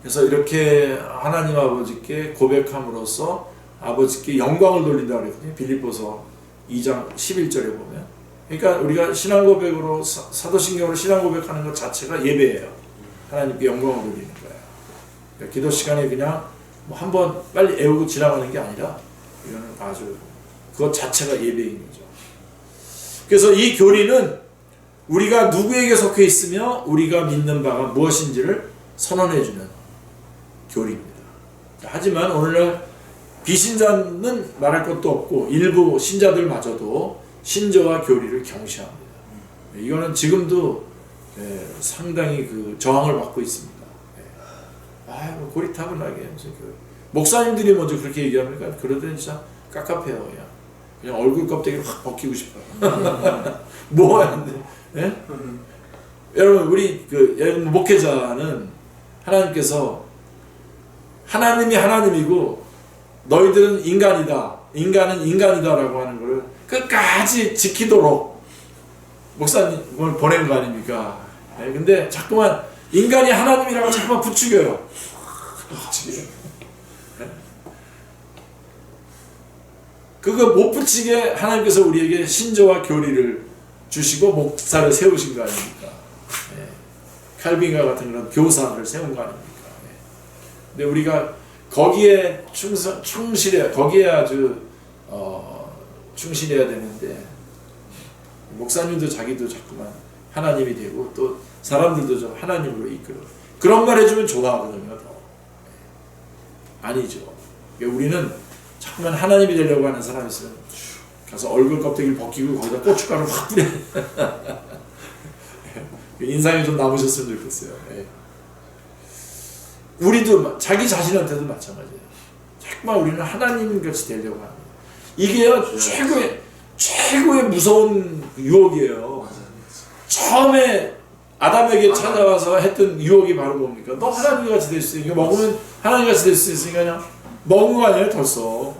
그래서 이렇게 하나님 아버지께 고백함으로써 아버지께 영광을 돌린다고 그랬거든요. 빌립보서 2장 11절에 보면. 그러니까 우리가 신앙 고백으로 사도신경으로 신앙 고백하는 것 자체가 예배예요. 하나님께 영광을 돌리는 거예요. 그러니까 기도 시간에 그냥 뭐 한번 빨리 애우고 지나가는 게 아니라 이거는 아주 그것 자체가 예배인 거죠. 그래서 이 교리는 우리가 누구에게 속해 있으며 우리가 믿는 바가 무엇인지를 선언해주는 교리입니다. 하지만 오늘날 비신자는 말할 것도 없고 일부 신자들마저도 신조와 교리를 경시합니다. 이거는 지금도 상당히 그 저항을 받고 있습니다. 아유, 고리타분하게 무슨 목사님들이 먼저 그렇게 얘기합니까? 그러더니 진짜 깝깝해요. 그냥 얼굴 껍데기를 확 벗기고 싶어요. 뭐 하는데? 예? 여러분, 우리 여러분 목회자는 하나님께서 하나님이 하나님이고 너희들은 인간이다. 인간은 인간이다라고 하는 것을 끝까지 지키도록 목사님을 보낸 거 아닙니까? 예? 근데 자꾸만 인간이 하나님이라고 자꾸만 부추겨요. 예? 그거 못 붙이게 하나님께서 우리에게 신조와 교리를 주시고 목사를 세우신 거 아닙니까? 예. 칼빈과 같은 그런 교사를 세운 거 아닙니까? 예. 근데 우리가 거기에 거기에 아주 충실해야 되는데 목사님도 자기도 자꾸만 하나님이 되고 또 사람들도 좀 하나님으로 이끌어. 그런 말 해주면 좋아하거든요. 더. 아니죠. 우리는 자꾸만 하나님이 되려고 하는 사람이 있으면 가서 얼굴 껍데기를 벗기고 거기다 고춧가루를 확 뿌려. 인상이 좀 남으셨으면 좋겠어요. 우리도 자기 자신한테도 마찬가지예요. 자꾸만 우리는 하나님같이 되려고 합니다. 이게요 최고의 무서운 유혹이에요. 처음에 아담에게 찾아와서 했던 유혹이 바로 뭡니까? 너 하나님같이 될 수 있으니까 먹으면 하나님같이 될 수 있으니까 그냥 먹은 거 아니에요 벌써.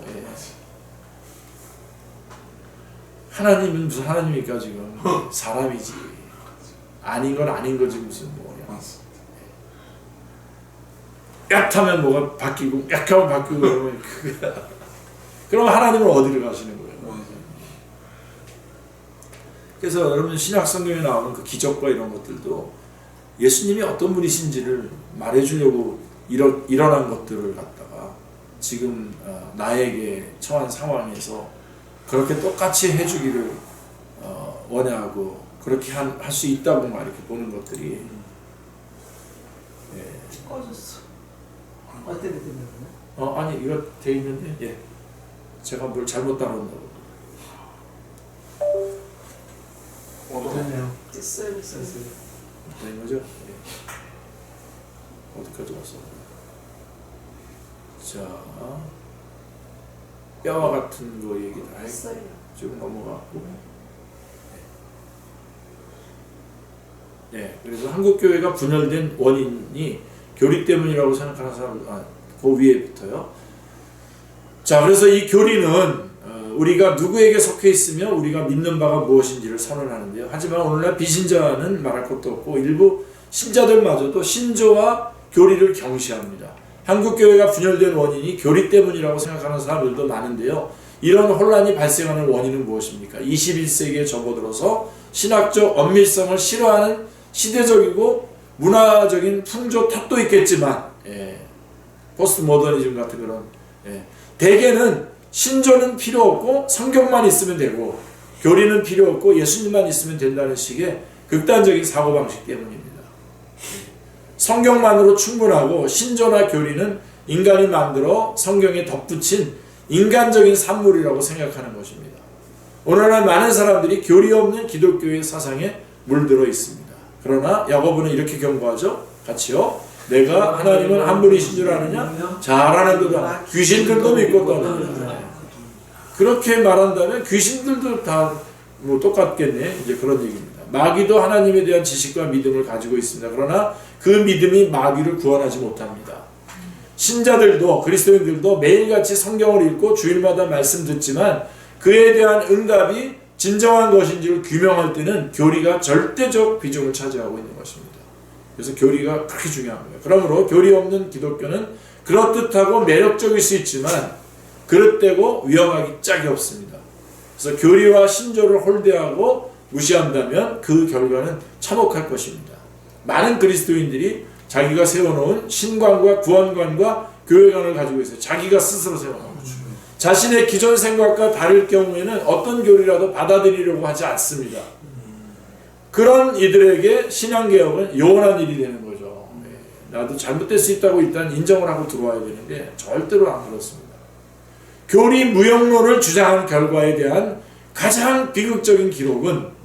하나님은 무슨 하나님입니까 지금? 사람이지. 아닌 건 아닌 거지 무슨 뭐냐. 약하면 뭐가 바뀌고 약하면 바뀌고 그러면 그럼 하나님은 어디를 가시는 거예요? 그래서 여러분 신약 성경에 나오는 그 기적과 이런 것들도 예수님이 어떤 분이신지를 말해주려고 일어난 것들을 갖다가 지금 나에게 처한 상황에서 그렇게 똑같이 해주기를 원하고 그렇게 할 수 있다고 막 이렇게 보는 것들이 꺼졌어. 어때 되는 아니 이거 돼 있는데 제가 뭘 잘못 따라온다고. 됐네요. 됐어요. 된 거죠? 예. 어디까지 왔어? 자, 뼈와 같은 거 얘기 다 했고 됐어요. 쭉 넘어갔고. 네, 그래서 한국 교회가 분열된 원인이 교리 때문이라고 생각하는 사람, 그 위에부터요. 자, 그래서 이 교리는 우리가 누구에게 속해 있으며 우리가 믿는 바가 무엇인지를 선언하는데요. 하지만 오늘날 비신자는 말할 것도 없고 일부 신자들마저도 신조와 교리를 경시합니다. 한국 교회가 분열된 원인이 교리 때문이라고 생각하는 사람들도 많은데요. 이런 혼란이 발생하는 원인은 무엇입니까? 21세기에 접어들어서 신학적 엄밀성을 싫어하는 시대적이고 문화적인 풍조 탓도 있겠지만, 포스트 모더니즘 같은 그런, 대개는 신조는 필요 없고 성경만 있으면 되고 교리는 필요 없고 예수님만 있으면 된다는 식의 극단적인 사고방식 때문입니다. 성경만으로 충분하고 신조나 교리는 인간이 만들어 성경에 덧붙인 인간적인 산물이라고 생각하는 것입니다. 오늘날 많은 사람들이 교리 없는 기독교의 사상에 물들어 있습니다. 그러나 야고보는 이렇게 경고하죠. 같이요. 내가 하나님은 한 분이신 줄 아느냐? 잘하는도다. 귀신들도 믿고 떠나느냐. 그렇게 말한다면 귀신들도 다 뭐 똑같겠네. 이제 그런 얘기입니다. 마귀도 하나님에 대한 지식과 믿음을 가지고 있습니다. 그러나 그 믿음이 마귀를 구원하지 못합니다. 신자들도 그리스도인들도 매일같이 성경을 읽고 주일마다 말씀 듣지만 그에 대한 응답이 진정한 것인지를 규명할 때는 교리가 절대적 비중을 차지하고 있는 것입니다. 그래서 교리가 그렇게 중요한 거예요. 그러므로 교리 없는 기독교는 그럴듯하고 매력적일 수 있지만 그릇되고 위험하기 짝이 없습니다. 그래서 교리와 신조를 홀대하고 무시한다면 그 결과는 참혹할 것입니다. 많은 그리스도인들이 자기가 세워놓은 신관과 구원관과 교회관을 가지고 있어요. 자기가 스스로 세워놓은 거죠. 자신의 기존 생각과 다를 경우에는 어떤 교리라도 받아들이려고 하지 않습니다. 그런 이들에게 신앙개혁은 요원한 일이 되는 거죠. 나도 잘못될 수 있다고 일단 인정을 하고 들어와야 되는데 절대로 안 그렇습니다. 교리 무용론을 주장한 결과에 대한 가장 비극적인 기록은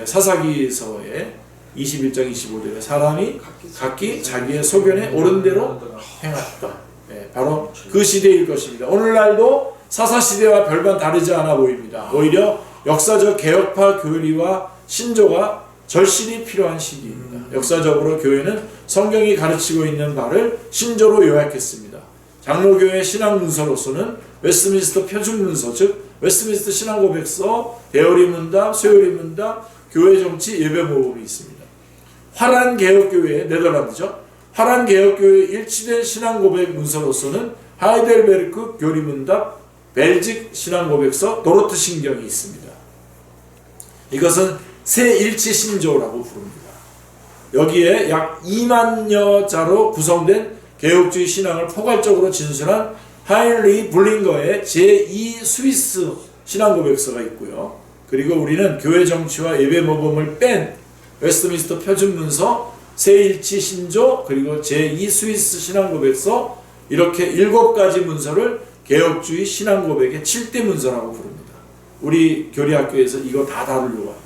사사기서의 21장 25절에 사람이 각기 자기의 소견에 옳은 대로 행했다. 바로 그 시대일 것입니다. 오늘날도 사사시대와 별반 다르지 않아 보입니다. 오히려 역사적 개혁파 교리와 신조가 절실히 필요한 시기입니다. 역사적으로 교회는 성경이 가르치고 있는 바를 신조로 요약했습니다. 장로교회 신앙문서로서는 웨스트민스터 표준문서, 즉 웨스트민스터 신앙고백서, 대어리문답, 쇠어리문답, 교회정치, 예배모범이 있습니다. 화란개혁교회, 네덜란드죠. 화란개혁교회 일치된 신앙고백 문서로서는 하이델베르크 교리문답, 벨직 신앙고백서, 도로트 신경이 있습니다. 이것은 새일치 신조라고 부릅니다. 여기에 약 2만여 자로 구성된 개혁주의 신앙을 포괄적으로 진술한 하인리 블링거의 제2 스위스 신앙고백서가 있고요. 그리고 우리는 교회 정치와 예배 모범을 뺀 웨스트민스터 표준문서, 새일치 신조, 그리고 제2 스위스 신앙고백서, 이렇게 7가지 문서를 개혁주의 신앙고백의 7대 문서라고 부릅니다. 우리 교리학교에서 이거 다 다루려고 합니다.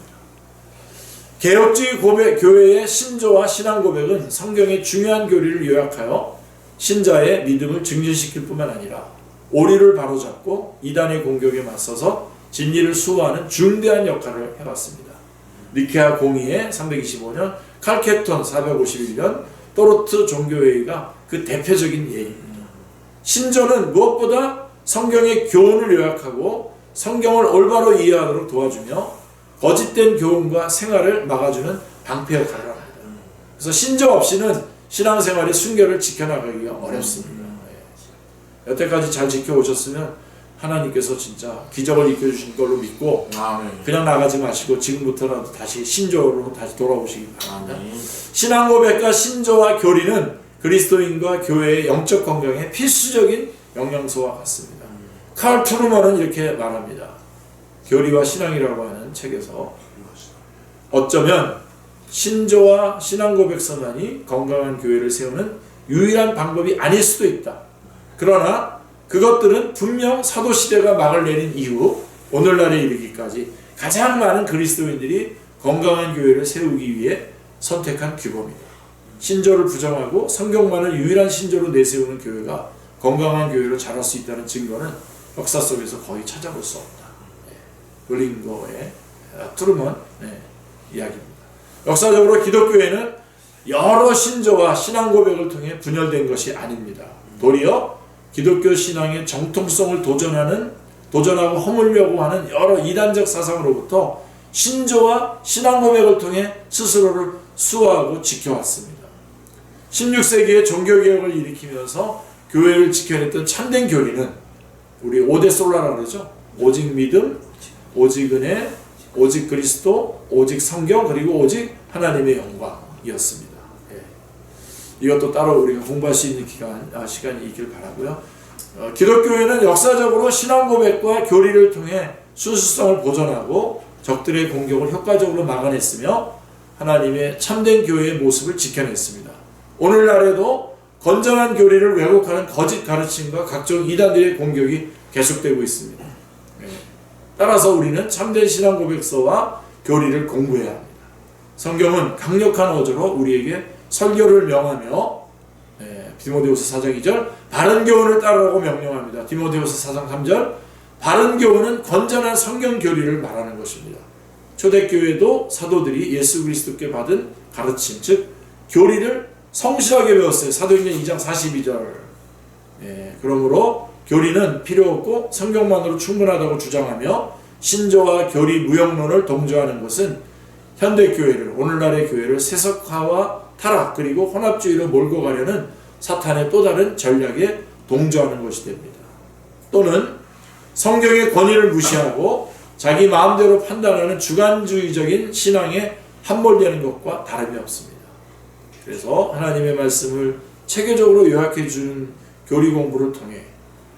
개혁주의 교회의 신조와 신앙고백은 성경의 중요한 교리를 요약하여 신자의 믿음을 증진시킬 뿐만 아니라 오리를 바로잡고 이단의 공격에 맞서서 진리를 수호하는 중대한 역할을 해왔습니다. 니케아 공의회 325년, 칼케톤 451년, 또르트 종교회의가 그 대표적인 예입니다. 신조는 무엇보다 성경의 교훈을 요약하고 성경을 올바로 이해하도록 도와주며 거짓된 교훈과 생활을 막아주는 방패 역할을 합니다. 그래서 신조 없이는 신앙생활의 순결을 지켜나가기가 어렵습니다. 여태까지 잘 지켜오셨으면 하나님께서 진짜 기적을 일으켜주신 걸로 믿고 그냥 나가지 마시고 지금부터라도 다시 신조로 다시 돌아오시기 바랍니다. 신앙고백과 신조와 교리는 그리스도인과 교회의 영적 건강에 필수적인 영양소와 같습니다. 칼 트루먼은 이렇게 말합니다. 교리와 신앙이라고 하는 책에서 어쩌면 신조와 신앙고백서만이 건강한 교회를 세우는 유일한 방법이 아닐 수도 있다. 그러나 그것들은 분명 사도시대가 막을 내린 이후 오늘날에 이르기까지 가장 많은 그리스도인들이 건강한 교회를 세우기 위해 선택한 규범이다. 신조를 부정하고 성경만을 유일한 신조로 내세우는 교회가 건강한 교회로 자랄 수 있다는 증거는 역사 속에서 거의 찾아볼 수 없다. 블링거의 트루먼 이야기입니다. 역사적으로 기독교회는 여러 신조와 신앙 고백을 통해 분열된 것이 아닙니다. 도리어 기독교 신앙의 정통성을 도전하고 허물려고 하는 여러 이단적 사상으로부터 신조와 신앙 고백을 통해 스스로를 수호하고 지켜왔습니다. 16세기에 종교개혁을 일으키면서 교회를 지켜냈던 참된 교리는 우리 5대 솔라라고 그러죠. 오직 믿음, 오직 은혜, 오직 그리스도, 오직 성경, 그리고 오직 하나님의 영광이었습니다. 이것도 따로 우리가 공부할 수 있는 시간이 있길 바라고요. 기독교회는 역사적으로 신앙 고백과 교리를 통해 순수성을 보존하고 적들의 공격을 효과적으로 막아냈으며 하나님의 참된 교회의 모습을 지켜냈습니다. 오늘날에도 건전한 교리를 왜곡하는 거짓 가르침과 각종 이단들의 공격이 계속되고 있습니다. 따라서 우리는 참된 신앙 고백서와 교리를 공부해야 합니다. 성경은 강력한 어조로 우리에게 설교를 명하며 디모데후서 4장 2절 바른 교훈을 따르라고 명령합니다. 디모데후서 4장 3절 바른 교훈은 건전한 성경 교리를 말하는 것입니다. 초대교회도 사도들이 예수 그리스도께 받은 가르침, 즉 교리를 성실하게 배웠어요. 사도행전 2장 42절. 그러므로 교리는 필요 없고 성경만으로 충분하다고 주장하며 신조와 교리 무용론을 동조하는 것은 현대교회를, 오늘날의 교회를 세속화와 타락 그리고 혼합주의로 몰고 가려는 사탄의 또 다른 전략에 동조하는 것이 됩니다. 또는 성경의 권위를 무시하고 자기 마음대로 판단하는 주관주의적인 신앙에 함몰되는 것과 다름이 없습니다. 그래서 하나님의 말씀을 체계적으로 요약해 주는 교리 공부를 통해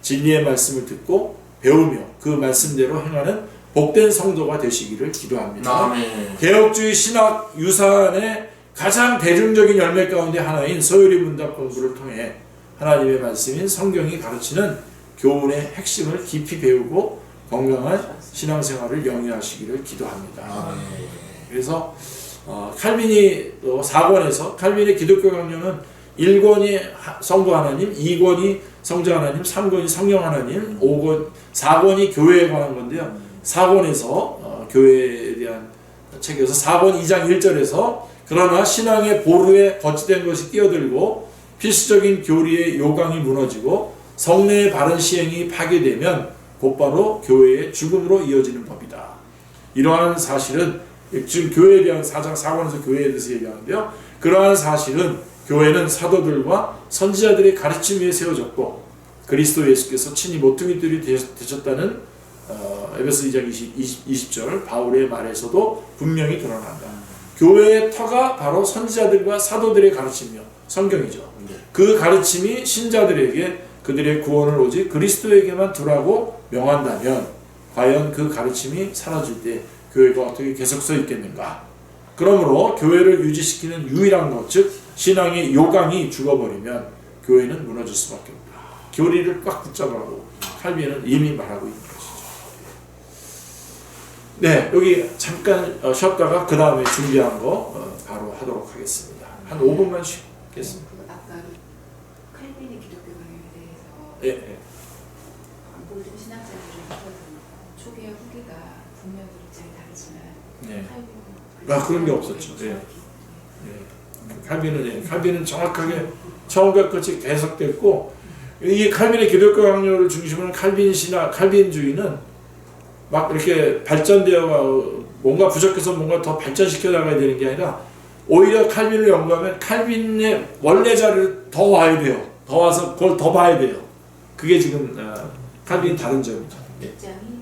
진리의 말씀을 듣고 배우며 그 말씀대로 행하는 복된 성도가 되시기를 기도합니다. 아멘. 개혁주의 신학 유산의 가장 대중적인 열매 가운데 하나인 서유리 문답 공부를 통해 하나님의 말씀인 성경이 가르치는 교훈의 핵심을 깊이 배우고 건강한 신앙생활을 영위하시기를 기도합니다. 아멘. 그래서 칼빈이 4권에서 칼빈의 기독교 강론은 1권이 성부 하나님, 2권이 성자 하나님, 3권이 성령 하나님, 4권이 교회에 관한 건데요. 4권에서 교회에 대한 책에서 4권 2장 1절에서 그러나 신앙의 보루에 거치된 것이 끼어들고 필수적인 교리의 요강이 무너지고 성례의 바른 시행이 파괴되면 곧바로 교회의 죽음으로 이어지는 법이다. 이러한 사실은 지금 교회에 대한 4장 4권에서 교회에 대해서 얘기하는데요. 그러한 사실은 교회는 사도들과 선지자들의 가르침 위에 세워졌고 그리스도 예수께서 친히 모퉁이들이 되셨다는 에베소 2장 20절 바울의 말에서도 분명히 드러난다. 교회의 터가 바로 선지자들과 사도들의 가르침이요 성경이죠. 그 가르침이 신자들에게 그들의 구원을 오직 그리스도에게만 두라고 명한다면 과연 그 가르침이 사라질 때 교회가 어떻게 계속 서 있겠는가? 그러므로 교회를 유지시키는 유일한 것, 즉 신앙의 요강이 죽어버리면 교회는 무너질 수밖에 없다. 교리를 꽉 붙잡으라고 칼빈은 이미 말하고 있는 것이죠. 네, 여기 잠깐 쉬었다가 그 다음에 준비한 거 바로 하도록 하겠습니다. 한 5분만 쉬겠습니다. 아까 칼빈의 기독교 강연에 대해서 예. 모든 신학자들이 초기와 후기가 분명히 입장이 다르지만 네. 칼빈은 그런 게 없었죠. 예. 칼빈은 정확하게 처음과 끝이 계속됐고 이 칼빈의 기독교 강요를 중심으로 칼빈 신학, 칼빈주의는 막 이렇게 발전되어 뭔가 부족해서 뭔가 더 발전시켜 나가야 되는 게 아니라 오히려 칼빈을 연구하면 칼빈의 원래 자리를 더 와야 돼요. 더 와서 그걸 더 봐야 돼요. 그게 지금 칼빈 다른 점이죠. 입장이